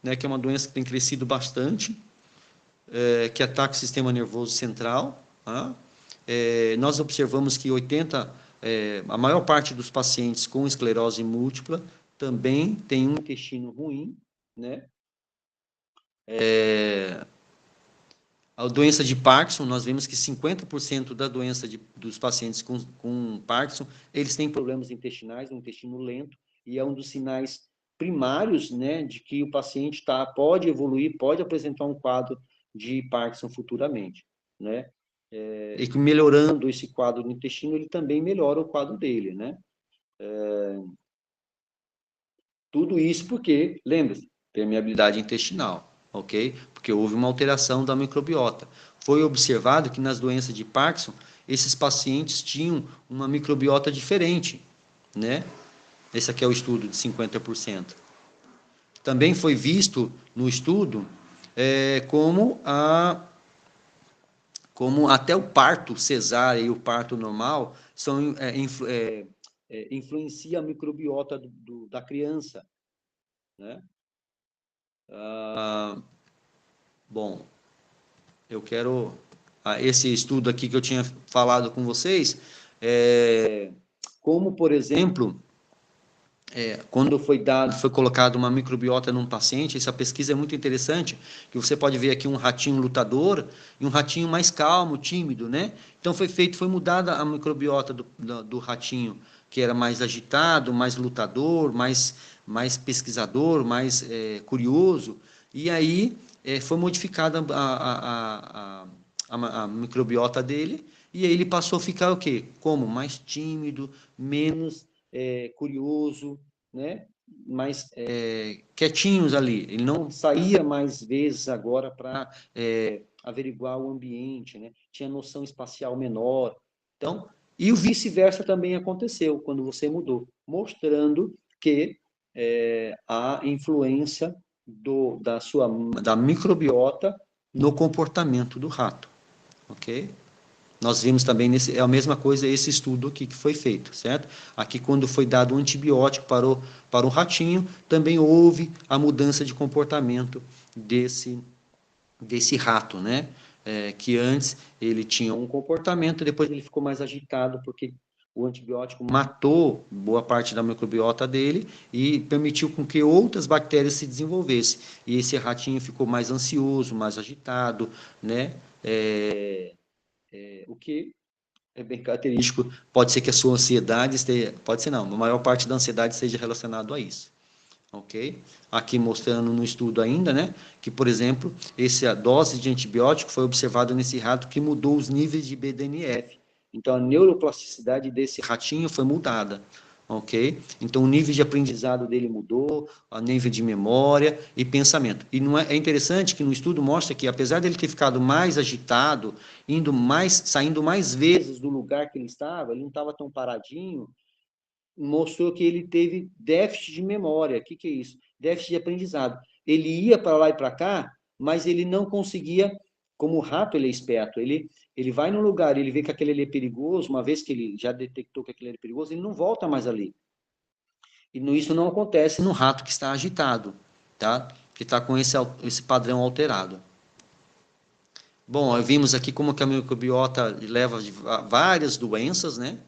né, que é uma doença que tem crescido bastante, que ataca o sistema nervoso central. Tá? Nós observamos que a maior parte dos pacientes com esclerose múltipla também tem um intestino ruim, né? A doença de Parkinson, nós vemos que 50% da doença dos pacientes com Parkinson, eles têm problemas intestinais, um intestino lento, e é um dos sinais primários, né, de que o paciente pode evoluir, pode apresentar um quadro de Parkinson futuramente, né? E que melhorando esse quadro do intestino, ele também melhora o quadro dele, né? Tudo isso porque, lembre-se, permeabilidade intestinal, ok? Porque houve uma alteração da microbiota. Foi observado que nas doenças de Parkinson, esses pacientes tinham uma microbiota diferente, né? Esse aqui é o estudo de 50%. Também foi visto no estudo como até o parto cesáreo e o parto normal influencia a microbiota da criança, né? Bom, eu quero esse estudo aqui que eu tinha falado com vocês, como, por exemplo, quando foi colocado uma microbiota num paciente, essa pesquisa é muito interessante, que você pode ver aqui um ratinho lutador e um ratinho mais calmo, tímido, né? Então foi mudada a microbiota do ratinho, que era mais agitado, mais lutador, mais pesquisador, mais curioso, e aí foi modificada a microbiota dele, e aí ele passou a ficar o quê? Como? Mais tímido, menos curioso, né? Mais quietinhos ali. Ele não saía mais vezes agora para averiguar o ambiente, né? Tinha noção espacial menor. Então, E o vice-versa também aconteceu quando você mudou, mostrando que a influência da microbiota no comportamento do rato, ok? Nós vimos também, é a mesma coisa esse estudo aqui que foi feito, certo? Aqui, quando foi dado um antibiótico para o ratinho, também houve a mudança de comportamento desse rato, né? Que antes ele tinha um comportamento, depois ele ficou mais agitado, porque o antibiótico matou boa parte da microbiota dele e permitiu com que outras bactérias se desenvolvessem. E esse ratinho ficou mais ansioso, mais agitado, né? O que é bem característico. Pode ser que a sua ansiedade esteja, pode ser não, a maior parte da ansiedade esteja relacionado a isso. Ok? Aqui mostrando no estudo ainda, né, que, por exemplo, a dose de antibiótico foi observada nesse rato que mudou os níveis de BDNF. Então, a neuroplasticidade desse ratinho foi mudada. Ok? Então, o nível de aprendizado dele mudou, o nível de memória e pensamento. E não é interessante que no estudo mostra que, apesar dele ter ficado mais agitado, saindo mais vezes do lugar que ele não estava tão paradinho, mostrou que ele teve déficit de memória. O que é isso? Déficit de aprendizado. Ele ia para lá e para cá, mas ele não conseguia, como o rato ele é esperto, ele vai num lugar, ele vê que aquele ali é perigoso, uma vez que ele já detectou que aquele é perigoso, ele não volta mais ali. E isso não acontece no rato que está agitado, tá? Que está com esse padrão alterado. Bom, vimos aqui como que a microbiota leva a várias doenças, né?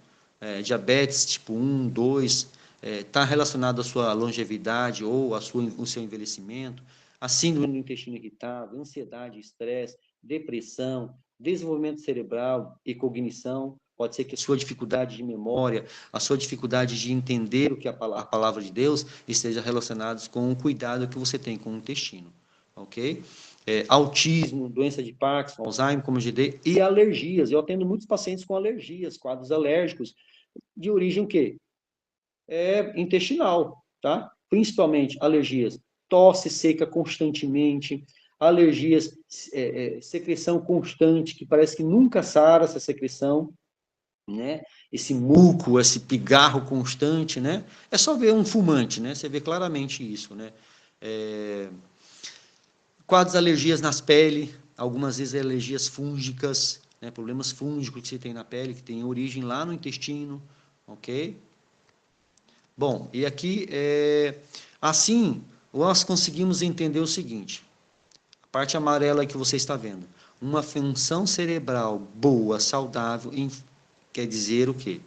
Diabetes tipo 1, 2, está relacionado à sua longevidade ou ao seu envelhecimento, a síndrome do intestino irritável, ansiedade, estresse, depressão, desenvolvimento cerebral e cognição. Pode ser que a sua dificuldade de memória, a sua dificuldade de entender o que a palavra de Deus esteja relacionados com o cuidado que você tem com o intestino, ok? Autismo, doença de Parkinson, Alzheimer, como eu já dei, e alergias. Eu atendo muitos pacientes com alergias, quadros alérgicos, de origem o quê? Intestinal, tá? Principalmente alergias, tosse seca constantemente, alergias, secreção constante, que parece que nunca sara essa secreção, né? Esse muco, esse pigarro constante, né? É só ver um fumante, né? Você vê claramente isso, né? Quadros de alergias nas peles, algumas vezes alergias fúngicas, né? Problemas fúngicos que você tem na pele, que tem origem lá no intestino, ok? Bom, e aqui, assim, nós conseguimos entender o seguinte, a parte amarela que você está vendo, uma função cerebral boa, saudável, quer dizer o quê?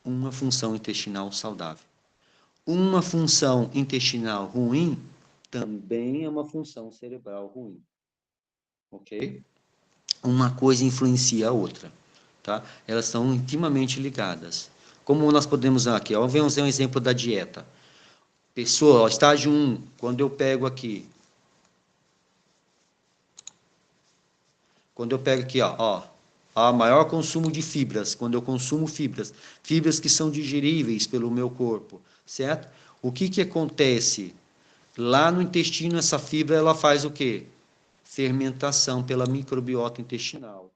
Uma função intestinal saudável. Uma função intestinal ruim também é uma função cerebral ruim, ok? Uma coisa influencia a outra, tá? Elas são intimamente ligadas. Como nós podemos aqui, vamos ver um exemplo da dieta. Pessoa, ó, estágio 1, quando eu pego aqui, maior consumo de fibras, quando eu consumo fibras que são digeríveis pelo meu corpo, certo? O que acontece? Lá no intestino, essa fibra, ela faz o quê? Fermentação pela microbiota intestinal,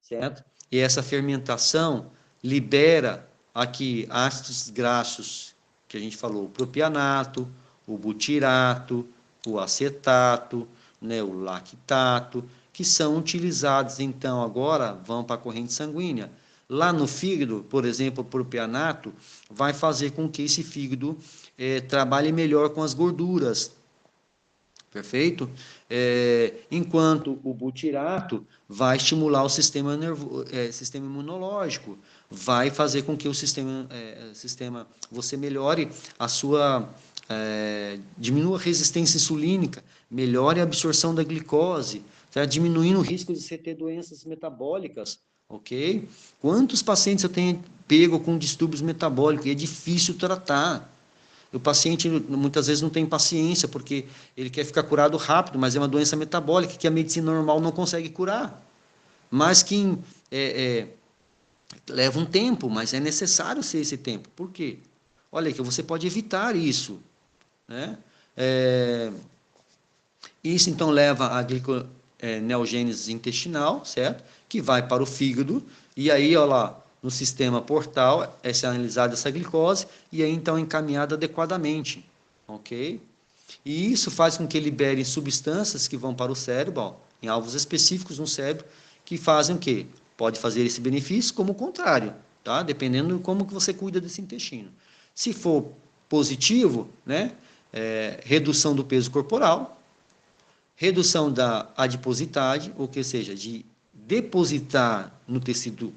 certo? E essa fermentação libera aqui ácidos graxos, que a gente falou, o propianato, o butirato, o acetato, né, o lactato, que são utilizados, então, agora, vão para a corrente sanguínea. Lá no fígado, por exemplo, o propianato vai fazer com que esse fígado trabalhe melhor com as gorduras, perfeito? Enquanto o butirato vai estimular o sistema imunológico, vai fazer com que o sistema você melhore a sua diminua a resistência insulínica, melhore a absorção da glicose, tá? Diminuindo o risco de você ter doenças metabólicas, ok? Quantos pacientes eu tenho pego com distúrbios metabólicos? E é difícil tratar. O paciente muitas vezes não tem paciência, porque ele quer ficar curado rápido, mas é uma doença metabólica que a medicina normal não consegue curar. Mas que leva um tempo, mas é necessário ser esse tempo. Por quê? Olha que você pode evitar isso, né? Isso, então, leva à gliconeogênese intestinal, certo? Que vai para o fígado, e aí, olha lá, no sistema portal, é analisada essa glicose, e aí então é encaminhada adequadamente, ok? E isso faz com que libere substâncias que vão para o cérebro, ó, em alvos específicos no cérebro, que fazem o quê? Pode fazer esse benefício, como o contrário, tá? Dependendo de como que você cuida desse intestino. Se for positivo, né, redução do peso corporal, redução da adiposidade, ou que seja, de depositar no tecido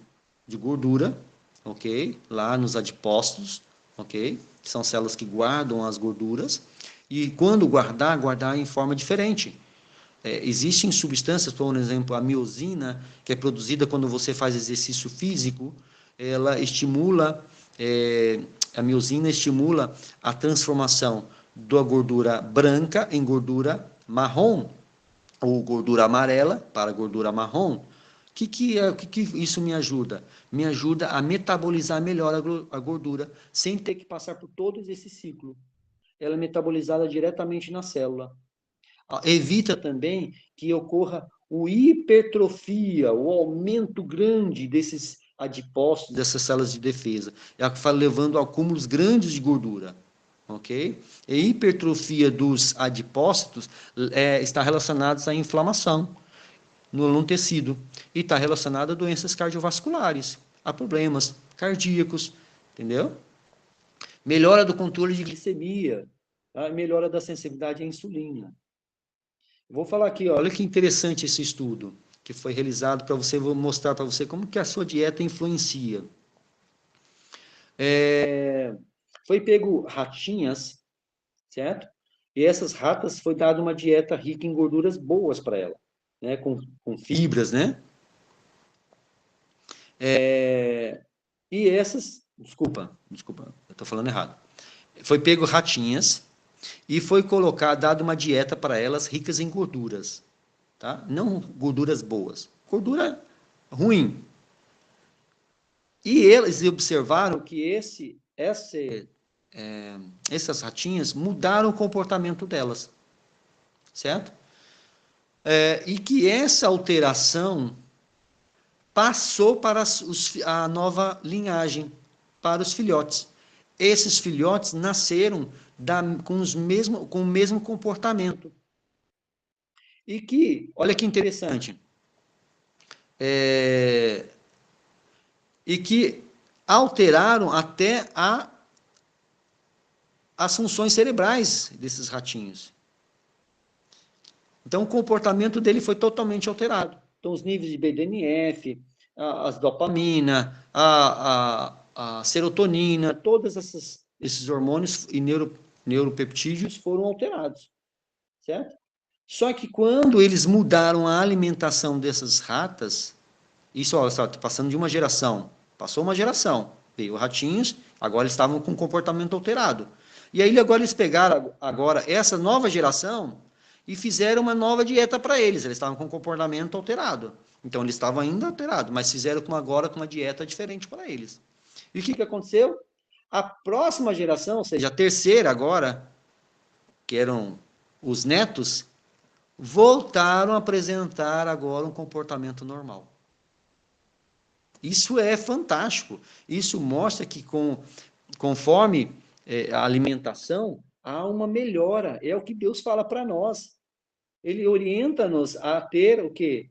de gordura, ok? Lá nos adipócitos, ok? Que são células que guardam as gorduras. E quando guardar em forma diferente. Existem substâncias, por exemplo, a miosina, que é produzida quando você faz exercício físico, ela estimula, a miosina estimula a transformação da gordura branca em gordura marrom, ou gordura amarela para gordura marrom. O que isso me ajuda? Me ajuda a metabolizar melhor a gordura, sem ter que passar por todo esse ciclo. Ela é metabolizada diretamente na célula. Evita também que ocorra o hipertrofia, o aumento grande desses adipócitos, dessas células de defesa, levando a acúmulos grandes de gordura, ok? E hipertrofia dos adipócitos está relacionada à inflamação no tecido e está relacionada a doenças cardiovasculares, a problemas cardíacos, entendeu? Melhora do controle de glicemia, tá? Melhora da sensibilidade à insulina. Vou falar aqui, olha que interessante esse estudo que foi realizado para você, vou mostrar para você como que a sua dieta influencia. Foi pego ratinhas, certo? E essas ratas foi dada uma dieta rica em gorduras boas para ela, né? Com fibras, né? E essas, desculpa, eu estou falando errado. Foi pego ratinhas e foi dado uma dieta para elas ricas em gorduras, tá? Não gorduras boas, gordura ruim. E eles observaram que essas ratinhas mudaram o comportamento delas, certo? E que essa alteração passou para a nova linhagem, para os filhotes. Esses filhotes nasceram com o mesmo comportamento. E que, olha que interessante, e que alteraram até as funções cerebrais desses ratinhos. Então, o comportamento dele foi totalmente alterado. Então, os níveis de BDNF, as dopamina, a serotonina, todos esses hormônios e neuropeptídeos foram alterados, certo? Só que quando eles mudaram a alimentação dessas ratas, isso, ó, está passando de uma geração, passou uma geração, veio ratinhos, agora eles estavam com comportamento alterado. E aí agora eles pegaram essa nova geração e fizeram uma nova dieta para eles. Eles estavam com comportamento alterado. Então eles estavam ainda alterados, mas fizeram agora com uma dieta diferente para eles. E o que aconteceu? A próxima geração, ou seja, a terceira agora, que eram os netos, voltaram a apresentar agora um comportamento normal. Isso é fantástico. Isso mostra que conforme a alimentação, há uma melhora. É o que Deus fala para nós. Ele orienta-nos a ter o quê?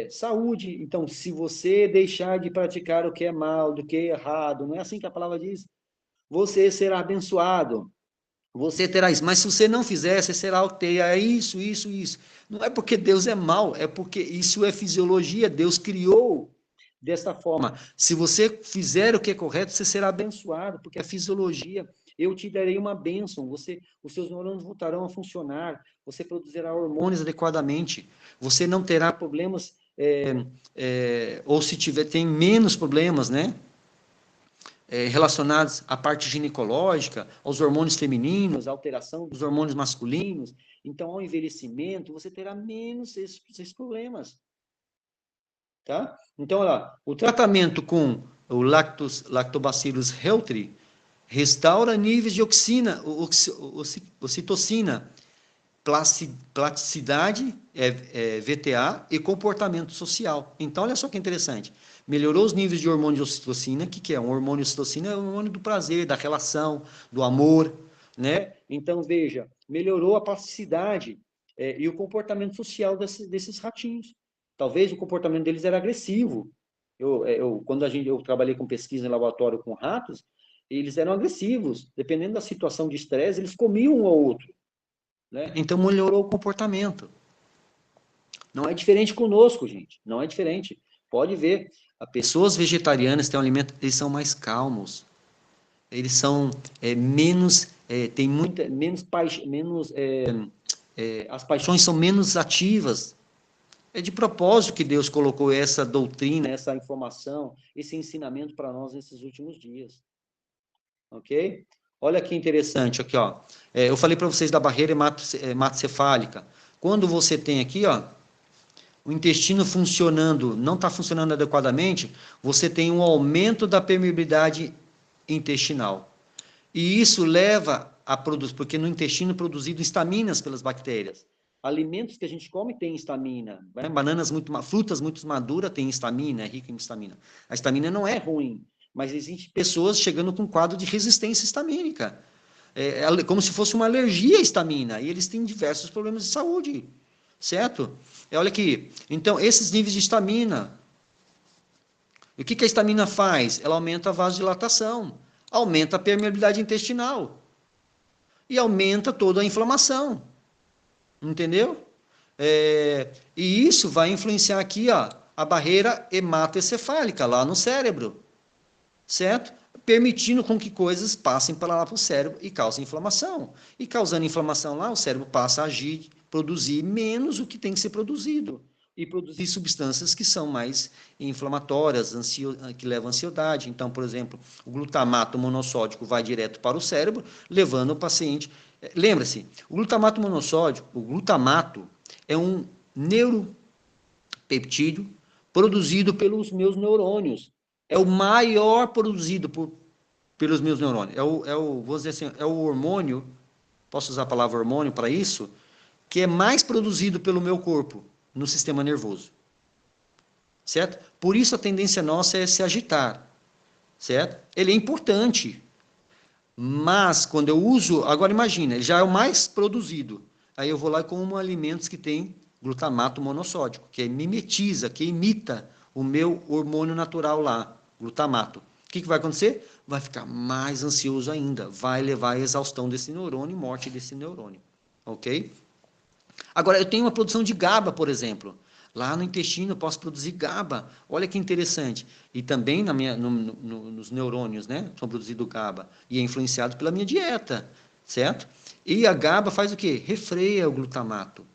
Saúde. Então, se você deixar de praticar o que é mal, do que é errado, não é assim que a palavra diz? Você será abençoado. Você terá isso. Mas se você não fizer, você será isso. Não é porque Deus é mau, é porque isso é fisiologia. Deus criou desta forma. Se você fizer o que é correto, você será abençoado, porque a fisiologia, eu te darei uma bênção, os seus neurônios voltarão a funcionar, você produzirá hormônios adequadamente, você não terá problemas, ou se tem menos problemas, né? Relacionados à parte ginecológica, aos hormônios femininos, à alteração dos hormônios masculinos. Então, ao envelhecimento, você terá menos esses problemas. Tá? Então, olha lá, o tratamento com o Lactobacillus reuteri restaura níveis de ocitocina plasticidade, VTA, e comportamento social. Então, olha só que interessante. Melhorou os níveis de hormônio de ocitocina. O que é? Um hormônio de ocitocina é o hormônio do prazer, da relação, do amor, né? Então, veja, melhorou a plasticidade e o comportamento social desses ratinhos. Talvez o comportamento deles era agressivo. Quando eu trabalhei com pesquisa em laboratório com ratos, eles eram agressivos. Dependendo da situação de estresse, eles comiam um ao outro, né? Então, melhorou o comportamento. Não é diferente conosco, gente. Não é diferente. Pode ver. As pessoas vegetarianas têm um alimento, eles são mais calmos. Eles são menos, tem muita, as paixões são menos ativas. É de propósito que Deus colocou essa doutrina, essa informação, esse ensinamento para nós nesses últimos dias. Ok? Olha que interessante aqui, ó. Eu falei para vocês da barreira hematocefálica. Quando você tem aqui, ó, o intestino funcionando, não está funcionando adequadamente, você tem um aumento da permeabilidade intestinal. E isso leva a produzir, porque no intestino é produzido estaminas pelas bactérias. Alimentos que a gente come têm estamina, né? Frutas muito maduras têm estamina, é rica em estamina. A estamina não é ruim, mas existem pessoas chegando com quadro de resistência histamínica. Como se fosse uma alergia à estamina, e eles têm diversos problemas de saúde, certo? Olha aqui, então, esses níveis de estamina, o que a estamina faz? Ela aumenta a vasodilatação, aumenta a permeabilidade intestinal, e aumenta toda a inflamação, entendeu? E isso vai influenciar aqui, ó, a barreira hematoencefálica, lá no cérebro, certo? Permitindo com que coisas passem para lá para o cérebro e causem inflamação. E causando inflamação lá, o cérebro passa a agir, produzir menos o que tem que ser produzido. E produzir substâncias que são mais inflamatórias, que levam à ansiedade. Então, por exemplo, o glutamato monossódico vai direto para o cérebro, levando o paciente... Lembra-se, o glutamato monossódico, o glutamato é um neuropeptídeo produzido pelos meus neurônios. É o maior produzido pelos meus neurônios. Vou dizer assim, é o hormônio, posso usar a palavra hormônio para isso, que é mais produzido pelo meu corpo, no sistema nervoso. Certo? Por isso a tendência nossa é se agitar. Certo? Ele é importante. Mas, quando eu uso... Agora, imagina, ele já é o mais produzido. Aí eu vou lá e como alimentos que tem glutamato monossódico, que mimetiza, que imita o meu hormônio natural lá, glutamato. O que vai acontecer? Vai ficar mais ansioso ainda. Vai levar à exaustão desse neurônio e morte desse neurônio. Ok? Agora, eu tenho uma produção de GABA, por exemplo. Lá no intestino eu posso produzir GABA. Olha que interessante. E também nos neurônios, né? São produzidos GABA. E é influenciado pela minha dieta, certo? E a GABA faz o quê? Refreia o glutamato.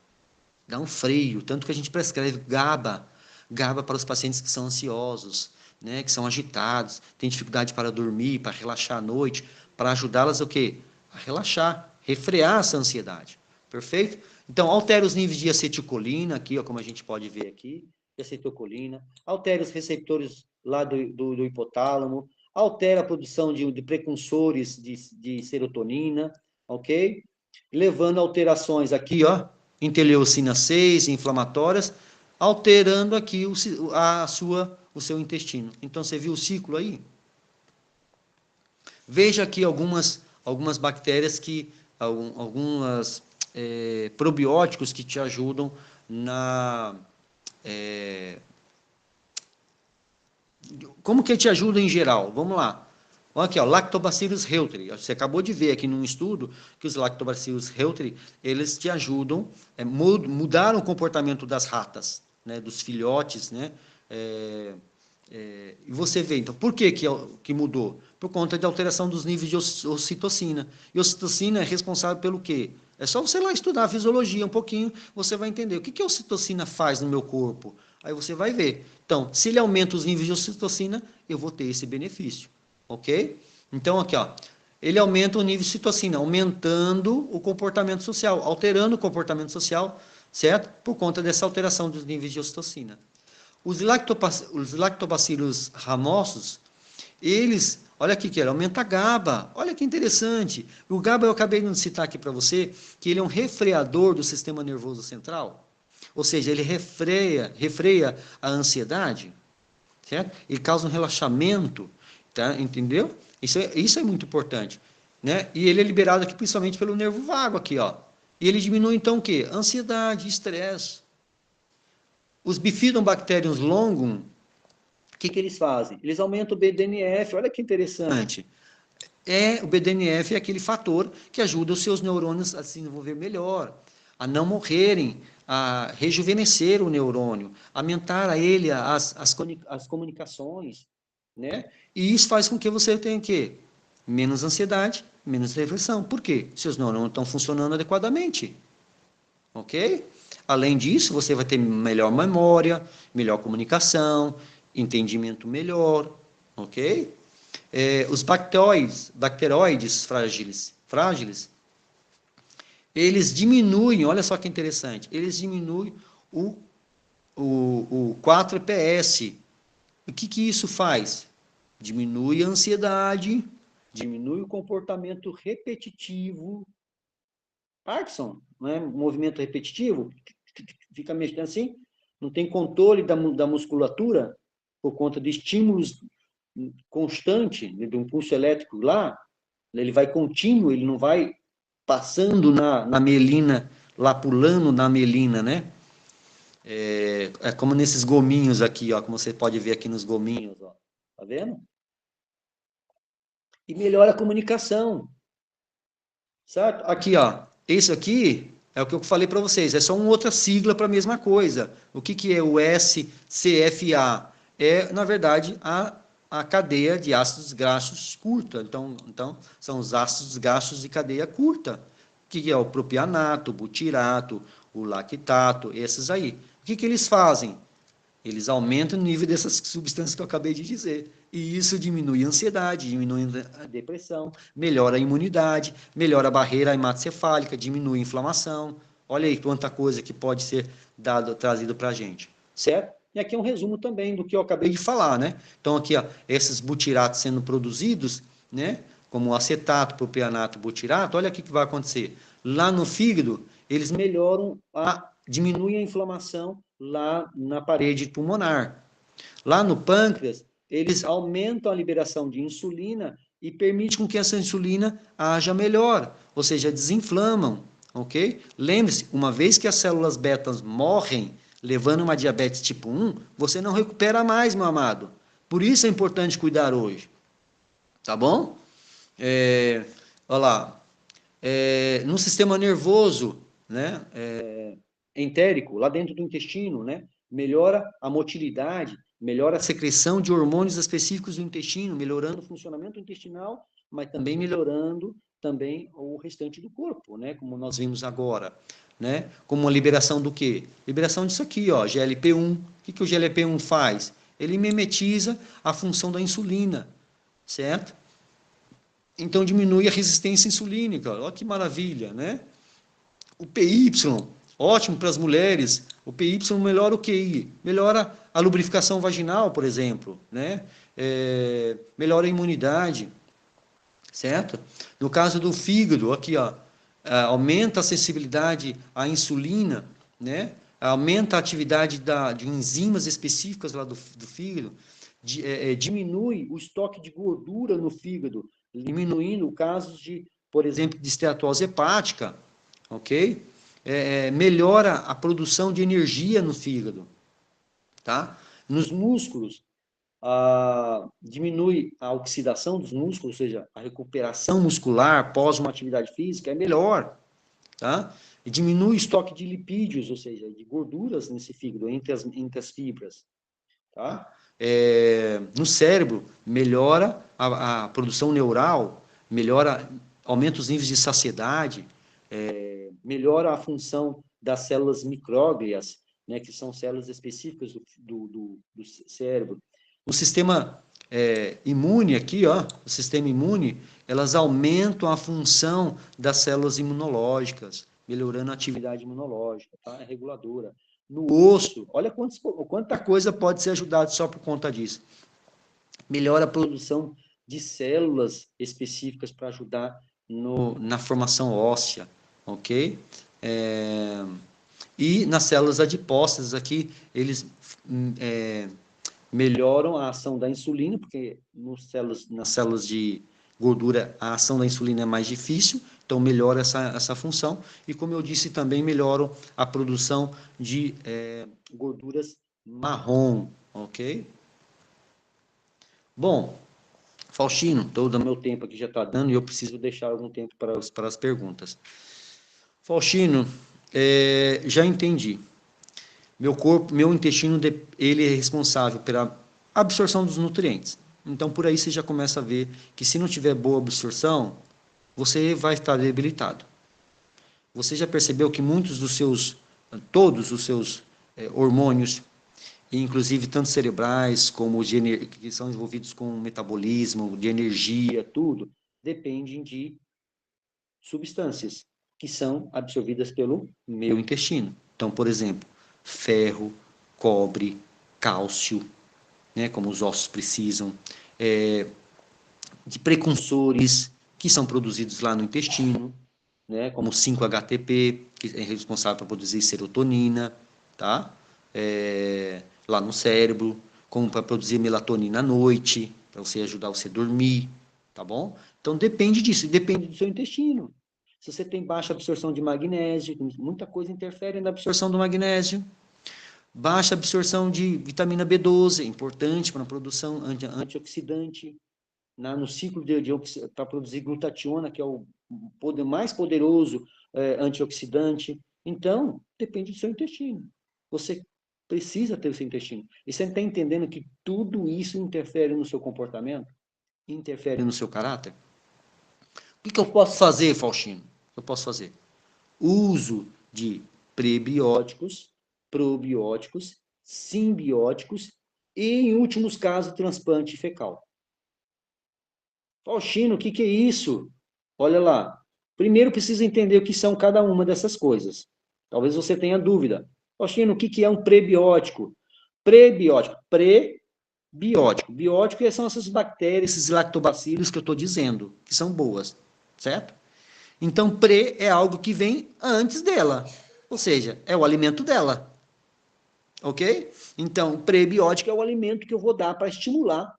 Dá um freio. Tanto que a gente prescreve GABA. GABA para os pacientes que são ansiosos, né? Que são agitados, têm dificuldade para dormir, para relaxar à noite, para ajudá-las o quê? A relaxar, refrear essa ansiedade. Perfeito? Então, altera os níveis de acetilcolina, aqui, ó, como a gente pode ver aqui, de acetilcolina, altera os receptores lá do hipotálamo, altera a produção de precursores de serotonina, ok? Levando a alterações aqui, ó, interleucina 6, inflamatórias, alterando aqui o seu intestino. Então, você viu o ciclo aí? Veja aqui algumas bactérias algumas probióticos que te ajudam como que te ajuda em geral? Vamos lá. Olha aqui, ó, Lactobacillus reuteri. Você acabou de ver aqui num estudo que os Lactobacillus reuteri, eles te ajudam, mudaram o comportamento das ratas, né, dos filhotes, né? E você vê, então, por que mudou? Por conta de alteração dos níveis de ocitocina. E ocitocina é responsável pelo quê? É só você lá estudar a fisiologia um pouquinho, você vai entender o que a ocitocina faz no meu corpo. Aí você vai ver. Então, se ele aumenta os níveis de ocitocina, eu vou ter esse benefício. Ok? Então, aqui, ó, ele aumenta o nível de ocitocina, aumentando o comportamento social, alterando o comportamento social, certo? Por conta dessa alteração dos níveis de ocitocina. Os lactobacillus ramosos, eles, olha aqui que ele aumenta a GABA, olha que interessante. O GABA eu acabei de citar aqui para você, que ele é um refreador do sistema nervoso central, ou seja, ele refreia a ansiedade, certo? Ele causa um relaxamento, tá? Entendeu? Isso é muito importante, né? E ele é liberado aqui principalmente pelo nervo vago aqui, ó. E ele diminui então o quê? Ansiedade, estresse. Os Bifidobacterium longum, o que eles fazem? Eles aumentam o BDNF, olha que interessante. O BDNF é aquele fator que ajuda os seus neurônios a se desenvolver melhor, a não morrerem, a rejuvenescer o neurônio, aumentar a ele as comunicações, né? E isso faz com que você tenha o quê? Menos ansiedade, menos depressão. Por quê? Seus neurônios estão funcionando adequadamente, ok? Além disso, você vai ter melhor memória, melhor comunicação, entendimento melhor, ok? Os bacteroides frágeis, eles diminuem, olha só que interessante, eles diminuem o 4-EPS. O que isso faz? Diminui a ansiedade, diminui o comportamento repetitivo. Parkinson, não é? Movimento repetitivo, fica mexendo assim, não tem controle da musculatura por conta de estímulos constante, do impulso elétrico lá, ele vai contínuo, ele não vai passando na mielina, lá pulando na mielina, né? É como nesses gominhos aqui, ó, como você pode ver aqui nos gominhos, ó. Tá vendo? E melhora a comunicação, certo? Aqui, ó, esse aqui é o que eu falei para vocês, é só uma outra sigla para a mesma coisa. O que é o SCFA? É, na verdade, a cadeia de ácidos graxos curta. Então, são os ácidos graxos de cadeia curta, que é o propianato, o butirato, o lactato, esses aí. O que eles fazem? Eles aumentam o nível dessas substâncias que eu acabei de dizer. E isso diminui a ansiedade, diminui a depressão, melhora a imunidade, melhora a barreira hematocefálica, diminui a inflamação. Olha aí quanta coisa que pode ser trazido para a gente, certo? E aqui é um resumo também do que eu acabei de falar, né? Então aqui, ó, esses butiratos sendo produzidos, né? Como o acetato, propianato, butirato, olha o que vai acontecer. Lá no fígado, eles melhoram diminuem a inflamação lá na parede pulmonar. Lá no pâncreas, eles aumentam a liberação de insulina e permitem com que essa insulina haja melhor, ou seja, desinflamam, ok? Lembre-se, uma vez que as células betas morrem, levando uma diabetes tipo 1, você não recupera mais, meu amado. Por isso é importante cuidar hoje, tá bom? Olha lá, no sistema nervoso, né, entérico, lá dentro do intestino, né, melhora a motilidade, melhora a secreção de hormônios específicos do intestino, melhorando o funcionamento intestinal, mas também melhorando também o restante do corpo, né, como nós vimos agora, né, como a liberação do quê? Liberação disso aqui, ó, GLP-1. O que o GLP-1 faz? Ele mimetiza a função da insulina, certo? Então diminui a resistência insulínica. Olha que maravilha, né? O PY, ótimo para as mulheres. O PY melhora o QI, melhora a lubrificação vaginal, por exemplo, né? Melhora a imunidade, certo? No caso do fígado, aqui, ó, aumenta a sensibilidade à insulina, né? Aumenta a atividade de enzimas específicas lá do fígado, diminui o estoque de gordura no fígado, diminuindo casos de, por exemplo, de esteatose hepática, ok? Melhora a produção de energia no fígado, tá? Nos músculos, diminui a oxidação dos músculos, ou seja, a recuperação muscular após uma atividade física é melhor, tá? E diminui o estoque de lipídios, ou seja, de gorduras nesse fígado, entre as fibras, tá? No cérebro, melhora a produção neural, aumenta os níveis de saciedade, melhora a função das células micróglias, né, que são células específicas do cérebro. O sistema imune aqui, ó, o sistema imune, elas aumentam a função das células imunológicas, melhorando a atividade imunológica, tá? É reguladora. No osso, olha quanta coisa pode ser ajudada só por conta disso. melhora a produção de células específicas para ajudar na formação óssea, ok? E nas células adipócitas aqui, eles melhoram a ação da insulina, porque nas células de gordura a ação da insulina é mais difícil, então melhora essa função, e como eu disse, também melhoram a produção de gorduras marrom, ok? Bom, Faustino, todo o meu tempo aqui já está dando, e eu preciso deixar algum tempo para as perguntas. Faustino, já entendi. Meu corpo, meu intestino, ele é responsável pela absorção dos nutrientes. Então, por aí você já começa a ver que se não tiver boa absorção, você vai estar debilitado. Você já percebeu que todos os seus hormônios, inclusive tanto cerebrais como que são envolvidos com metabolismo, de energia, tudo, dependem de substâncias que são absorvidas pelo meu intestino. Então, por exemplo, ferro, cobre, cálcio, né, como os ossos precisam, de precursores que são produzidos lá no intestino, né, como o 5-HTP, que é responsável por produzir serotonina, tá? Lá no cérebro, como para produzir melatonina à noite, para você ajudar você a dormir, tá bom? Então depende disso, depende do seu intestino. Se você tem baixa absorção de magnésio, muita coisa interfere na absorção do magnésio. Baixa absorção de vitamina B12, é importante para a produção antioxidante, no ciclo para produzir glutationa, que é o mais poderoso antioxidante. Então, depende do seu intestino. Você precisa ter o seu intestino. E você está entendendo que tudo isso interfere no seu comportamento? Interfere no seu caráter? O que eu posso fazer, Faustino? O que eu posso fazer? Uso de prebióticos, probióticos, simbióticos e, em últimos casos, transplante fecal. Faustino, o que é isso? Olha lá. Primeiro precisa entender o que são cada uma dessas coisas. Talvez você tenha dúvida. Faustino, o que é um prebiótico? Prebiótico. Prebiótico. Biótico são essas bactérias, esses lactobacilos que eu estou dizendo, que são boas, certo? Então, pre é algo que vem antes dela. Ou seja, é o alimento dela. Ok? Então, prebiótico é o alimento que eu vou dar para estimular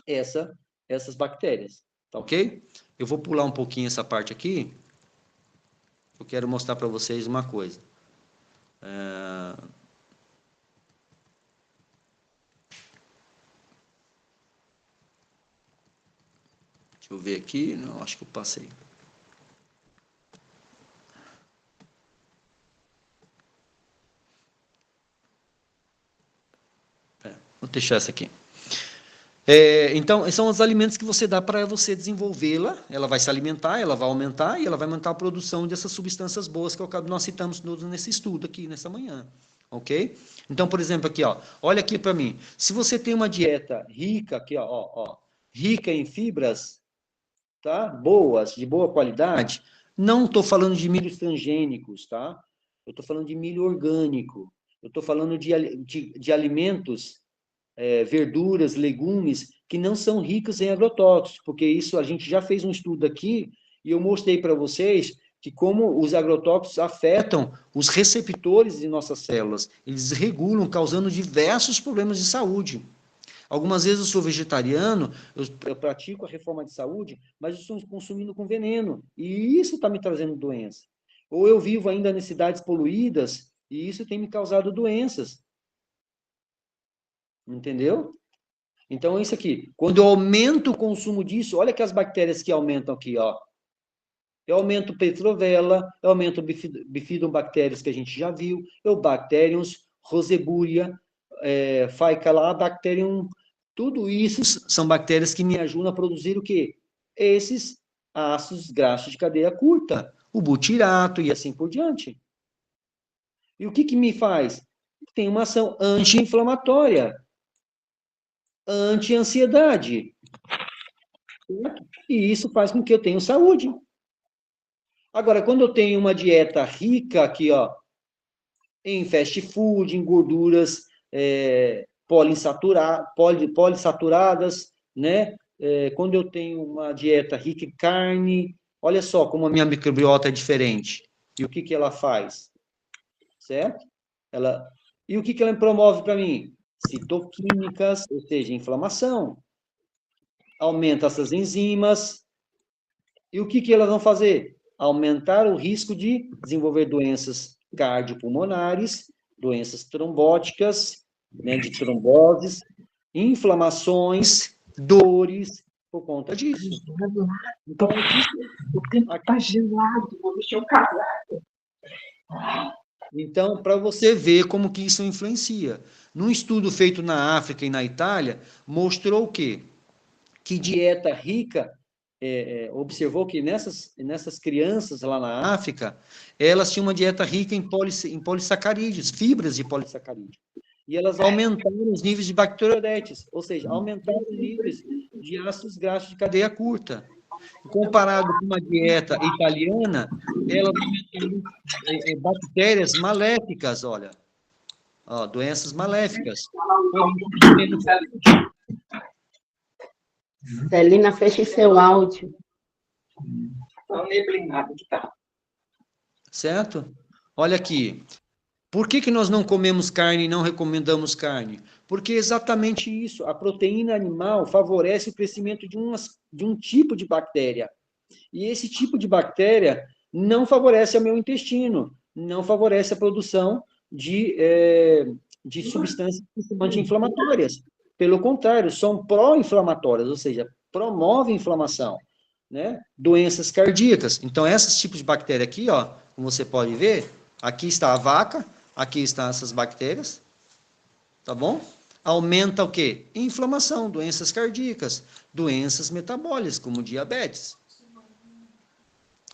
essas bactérias. Tá ok? Eu vou pular um pouquinho essa parte aqui. Eu quero mostrar para vocês uma coisa. Deixa eu ver aqui. Não, acho que eu passei. Vou deixar essa aqui. Então, são os alimentos que você dá para você desenvolvê-la, ela vai se alimentar, ela vai aumentar e ela vai aumentar a produção dessas substâncias boas que nós citamos todos nesse estudo aqui, nessa manhã. Ok? Então, por exemplo, aqui, ó, olha aqui para mim. Se você tem uma dieta rica, aqui, ó, rica em fibras, tá? Boas, de boa qualidade, não estou falando de milhos transgênicos, tá? Eu estou falando de milho orgânico. Eu estou falando de alimentos verduras, legumes, que não são ricos em agrotóxicos, porque isso a gente já fez um estudo aqui, e eu mostrei para vocês que como os agrotóxicos afetam os receptores de nossas células, eles regulam, causando diversos problemas de saúde. Algumas vezes eu sou vegetariano, eu pratico a reforma de saúde, mas eu estou consumindo com veneno, e isso está me trazendo doença. Ou eu vivo ainda em cidades poluídas, e isso tem me causado doenças. Entendeu? Então, é isso aqui. Quando eu aumento o consumo disso, olha que as bactérias que aumentam aqui, ó. Eu aumento Petrovella, eu aumento bifidobactérias que a gente já viu, eu Bacteriums, Roseburia, Faecalibacterium, tudo isso são bactérias que me ajudam a produzir o quê? Esses ácidos graxos de cadeia curta, o butirato e assim por diante. E o que me faz? Tem uma ação anti-inflamatória, anti-ansiedade. E isso faz com que eu tenha saúde. Agora, quando eu tenho uma dieta rica aqui, ó, em fast food, em gorduras polissaturadas, né? Quando eu tenho uma dieta rica em carne, olha só como a minha microbiota é diferente. E o que ela faz? Certo? E o que ela promove para mim? Citoquímicas, ou seja, inflamação. Aumenta essas enzimas. E o que elas vão fazer? Aumentar o risco de desenvolver doenças cardiopulmonares, doenças trombóticas, né, de tromboses, inflamações, dores, por conta disso. Então, o tempo está gelado, vou deixar o casaco. Então, para você ver como que isso influencia. Num estudo feito na África e na Itália, mostrou o quê? Que dieta rica, observou que nessas crianças lá na África, elas tinham uma dieta rica em polissacarídeos, fibras de polissacarídeos. E elas aumentaram os níveis de bacteroidetes, ou seja, aumentaram os níveis de ácidos graxos de cadeia curta. Comparado com uma dieta italiana, elas aumentaram bactérias maléficas, olha. Ó, doenças maléficas. Celina, feche seu áudio. Certo? Olha aqui. Por que nós não comemos carne e não recomendamos carne? Porque é exatamente isso. A proteína animal favorece o crescimento de um tipo de bactéria. E esse tipo de bactéria não favorece o meu intestino, não favorece a produção de substâncias anti-inflamatórias. Pelo contrário, são pró-inflamatórias, ou seja, promovem inflamação, né? Doenças cardíacas. Então, esses tipos de bactéria aqui, ó, como você pode ver, aqui está a vaca, aqui estão essas bactérias, tá bom? Aumenta o quê? Inflamação, doenças cardíacas, doenças metabólicas, como diabetes.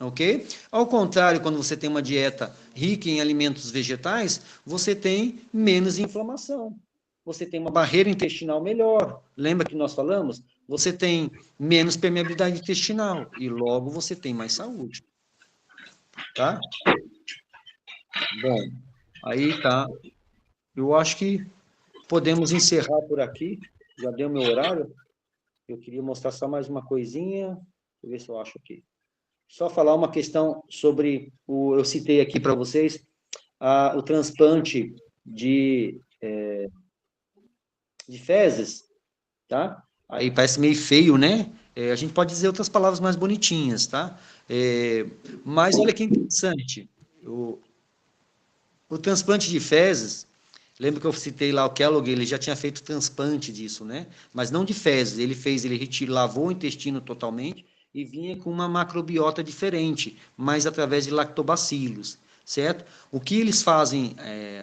Ok? Ao contrário, quando você tem uma dieta rica em alimentos vegetais, você tem menos inflamação. Você tem uma barreira intestinal melhor. Lembra que nós falamos? Você tem menos permeabilidade intestinal e logo você tem mais saúde. Tá? Bom, aí tá. Eu acho que podemos encerrar por aqui. Já deu meu horário. Eu queria mostrar só mais uma coisinha. Deixa eu ver se eu acho aqui. Só falar uma questão sobre eu citei aqui para vocês, o transplante de fezes, tá? Aí parece meio feio, né? A gente pode dizer outras palavras mais bonitinhas, tá? Mas olha que interessante. O transplante de fezes, lembra que eu citei lá o Kellogg, ele já tinha feito transplante disso, né? Mas não de fezes, ele lavou o intestino totalmente e vinha com uma macrobiota diferente, mas através de lactobacilos, certo? O que eles fazem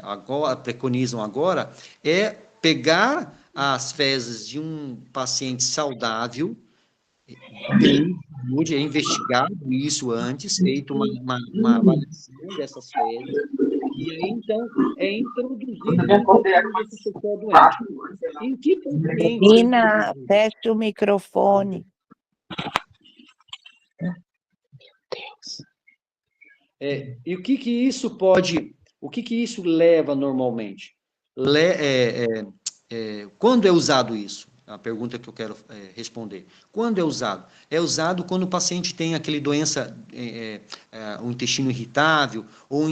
agora, preconizam agora, é pegar as fezes de um paciente saudável, é investigado isso antes, feito uma avaliação dessas fezes, e aí, então, é introduzido esse pessoal doente. Em que paciente... Nina, feche o microfone. E o que isso pode... O que isso leva normalmente? Quando é usado isso? A pergunta que eu quero responder. Quando é usado? É usado quando o paciente tem aquele doença, um intestino irritável, ou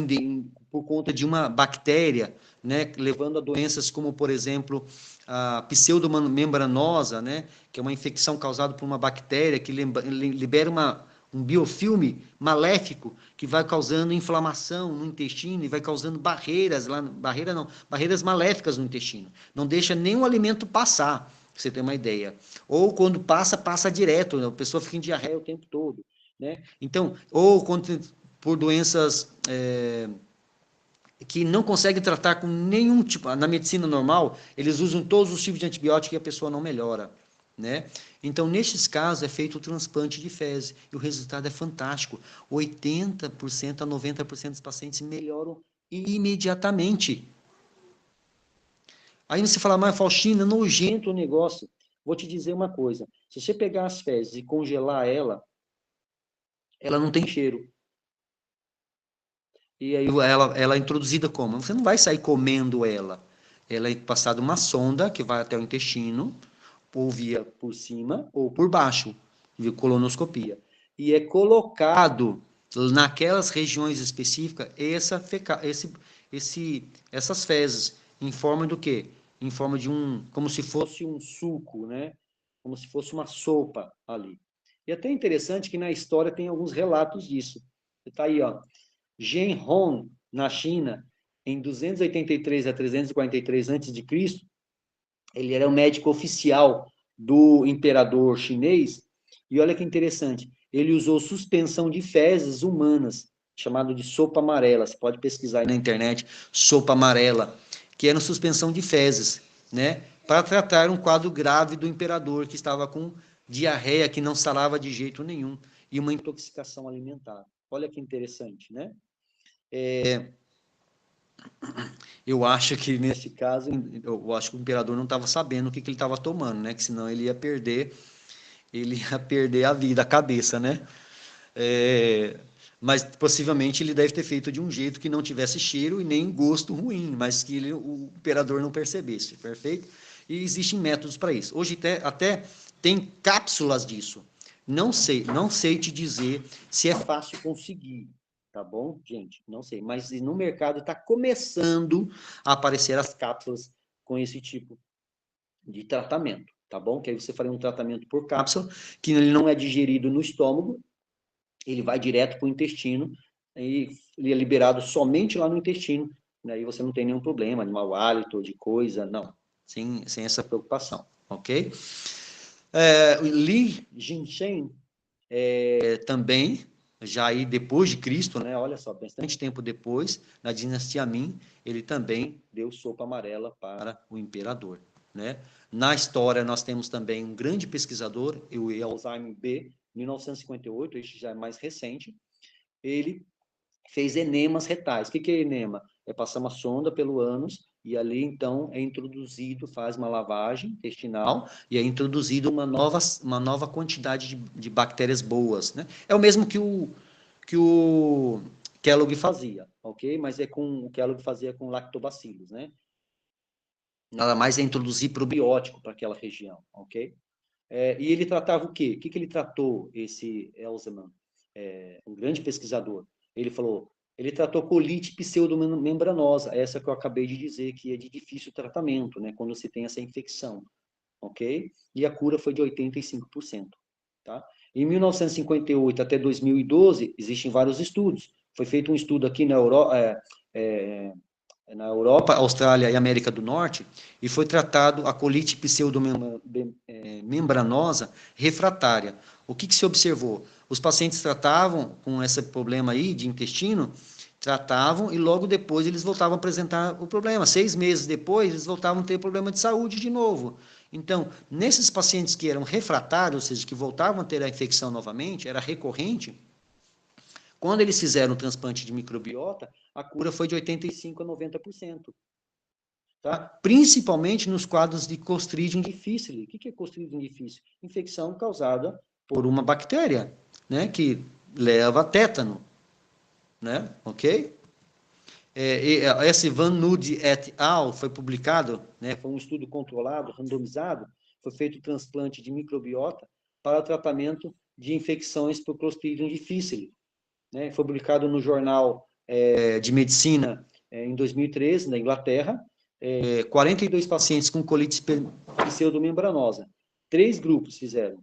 por conta de uma bactéria, né, levando a doenças como, por exemplo, a pseudomembranosa, né, que é uma infecção causada por uma bactéria que libera um biofilme maléfico que vai causando inflamação no intestino e vai causando barreiras maléficas no intestino. Não deixa nenhum alimento passar, pra você ter uma ideia. Ou quando passa direto, né? A pessoa fica em diarreia o tempo todo, né? Então, ou por doenças que não conseguem tratar com nenhum tipo, na medicina normal, eles usam todos os tipos de antibiótico e a pessoa não melhora, né? Então, nestes casos, é feito o transplante de fezes, e o resultado é fantástico. 80% a 90% dos pacientes melhoram imediatamente. Aí você fala, mas Faustina, nojento o negócio. Vou te dizer uma coisa, se você pegar as fezes e congelar ela não tem cheiro. E aí ela é introduzida como? Você não vai sair comendo ela. ela é passada uma sonda que vai até o intestino, ou via por cima ou por baixo, via colonoscopia. E é colocado naquelas regiões específicas essas fezes, em forma do quê? Em forma de como se fosse um suco, né? Como se fosse uma sopa ali. E até interessante que na história tem alguns relatos disso. Está aí, ó. Zhen Hong, na China, em 283 a 343 a.C., ele era o médico oficial do imperador chinês, e olha que interessante, ele usou suspensão de fezes humanas, chamado de sopa amarela, você pode pesquisar aí na internet, sopa amarela, que era uma suspensão de fezes, né, para tratar um quadro grave do imperador, que estava com diarreia, que não sarava de jeito nenhum, e uma intoxicação alimentar. Olha que interessante, né? Eu acho que, nesse caso, eu acho que o imperador não estava sabendo o que ele estava tomando, né? Que senão ele ia perder a vida, a cabeça, né? Mas possivelmente ele deve ter feito de um jeito que não tivesse cheiro e nem gosto ruim, mas que o imperador não percebesse, perfeito? E existem métodos para isso. Hoje até tem cápsulas disso. Não sei te dizer se é fácil conseguir, tá bom, gente? Não sei, mas no mercado está começando a aparecer as cápsulas com esse tipo de tratamento, tá bom? Que aí você faria um tratamento por cápsula, que ele não é digerido no estômago, ele vai direto para o intestino, e ele é liberado somente lá no intestino, daí você não tem nenhum problema de mau hálito, de coisa, não, sem essa preocupação, ok? Li Jinchen também, já aí depois de Cristo, né? Olha só, bastante tempo depois, na dinastia Ming, ele também deu sopa amarela para o imperador, né? Na história, nós temos também um grande pesquisador, o Alzheimer B., 1958, isso já é mais recente, ele fez enemas retais. O que é enema? É passar uma sonda pelo ânus e ali, então, é introduzido, faz uma lavagem intestinal e é introduzido uma nova quantidade de bactérias boas, né? É o mesmo que o Kellogg fazia, ok? Mas o Kellogg fazia com lactobacilos, né? Nada mais é introduzir probiótico para aquela região, ok? E ele tratava o quê? O que ele tratou, esse Elzeman? Um grande pesquisador. Ele tratou colite pseudomembranosa, essa que eu acabei de dizer, que é de difícil tratamento, né, quando se tem essa infecção, ok? E a cura foi de 85%, tá? Em 1958 até 2012, existem vários estudos. Foi feito um estudo aqui na Europa, Austrália e América do Norte, e foi tratado a colite pseudomembranosa refratária. O que se observou? Os pacientes tratavam com esse problema aí de intestino, tratavam e logo depois eles voltavam a apresentar o problema. 6 meses depois, eles voltavam a ter problema de saúde de novo. Então, nesses pacientes que eram refratários, ou seja, que voltavam a ter a infecção novamente, era recorrente, quando eles fizeram o transplante de microbiota, a cura foi de 85% a 90%. Tá? Principalmente nos quadros de Clostridium difficile. O que é Clostridium difficile? Infecção causada por uma bactéria, né, que leva a tétano. Né? Ok? Esse Van Nude et al. Foi publicado, né, foi um estudo controlado, randomizado, foi feito o transplante de microbiota para o tratamento de infecções por Clostridium difficile. Né, foi publicado no jornal de medicina em 2013, na Inglaterra, 42 pacientes com colite pseudomembranosa. 3 grupos fizeram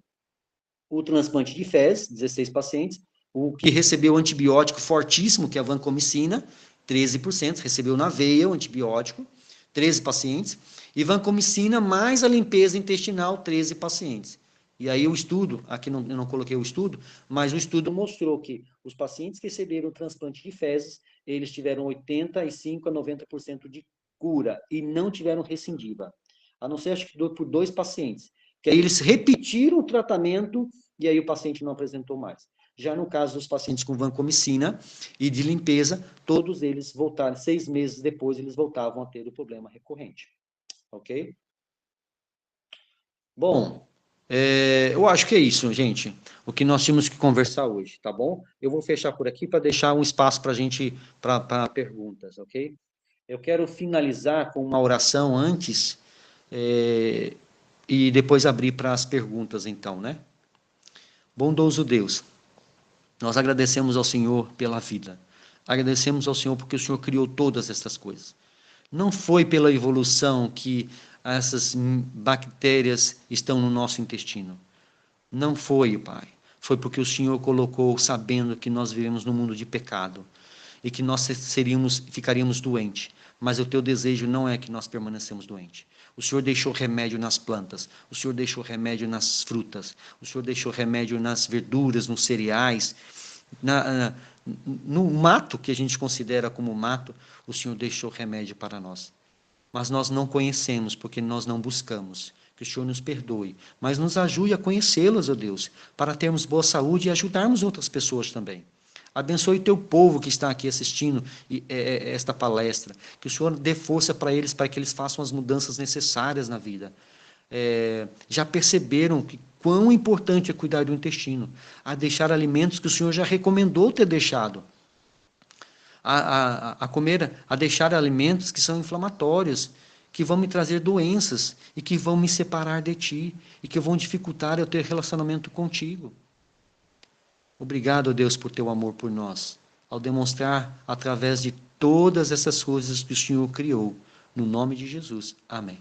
o transplante de fezes, 16 pacientes, o que recebeu antibiótico fortíssimo, que é a vancomicina, 13%, recebeu na veia o antibiótico, 13 pacientes, e vancomicina mais a limpeza intestinal, 13 pacientes. E aí o estudo, aqui eu não coloquei o estudo, mas o estudo mostrou que os pacientes que receberam o transplante de fezes, eles tiveram 85% a 90% de cura e não tiveram recidiva. A não ser, acho que por 2 pacientes. Que aí eles repetiram o tratamento e aí o paciente não apresentou mais. Já no caso dos pacientes com vancomicina e de limpeza, todos eles voltaram, 6 meses depois, eles voltavam a ter o problema recorrente. Ok? Bom, eu acho que é isso, gente. O que nós tínhamos que conversar hoje, tá bom? Eu vou fechar por aqui para deixar um espaço para a gente, para perguntas, ok? Eu quero finalizar com uma oração antes, e depois abrir para as perguntas, então, né? Bondoso Deus, nós agradecemos ao Senhor pela vida. Agradecemos ao Senhor porque o Senhor criou todas essas coisas. Não foi pela evolução que essas bactérias estão no nosso intestino. Não foi, Pai. Foi porque o Senhor colocou, sabendo que nós vivemos num mundo de pecado e que nós ficaríamos doentes. Mas o teu desejo não é que nós permanecemos doentes. O Senhor deixou remédio nas plantas, o Senhor deixou remédio nas frutas, o Senhor deixou remédio nas verduras, nos cereais, no mato, que a gente considera como mato, o Senhor deixou remédio para nós. Mas nós não conhecemos, porque nós não buscamos. Que o Senhor nos perdoe, mas nos ajude a conhecê-los, ó Deus, para termos boa saúde e ajudarmos outras pessoas também. Abençoe o teu povo que está aqui assistindo esta palestra. Que o Senhor dê força para eles, para que eles façam as mudanças necessárias na vida. Já perceberam que quão importante é cuidar do intestino, a deixar alimentos que o Senhor já recomendou ter deixado, a deixar alimentos que são inflamatórios, que vão me trazer doenças e que vão me separar de ti e que vão dificultar eu ter relacionamento contigo. Obrigado, Deus, por teu amor por nós, ao demonstrar através de todas essas coisas que o Senhor criou. No nome de Jesus. Amém.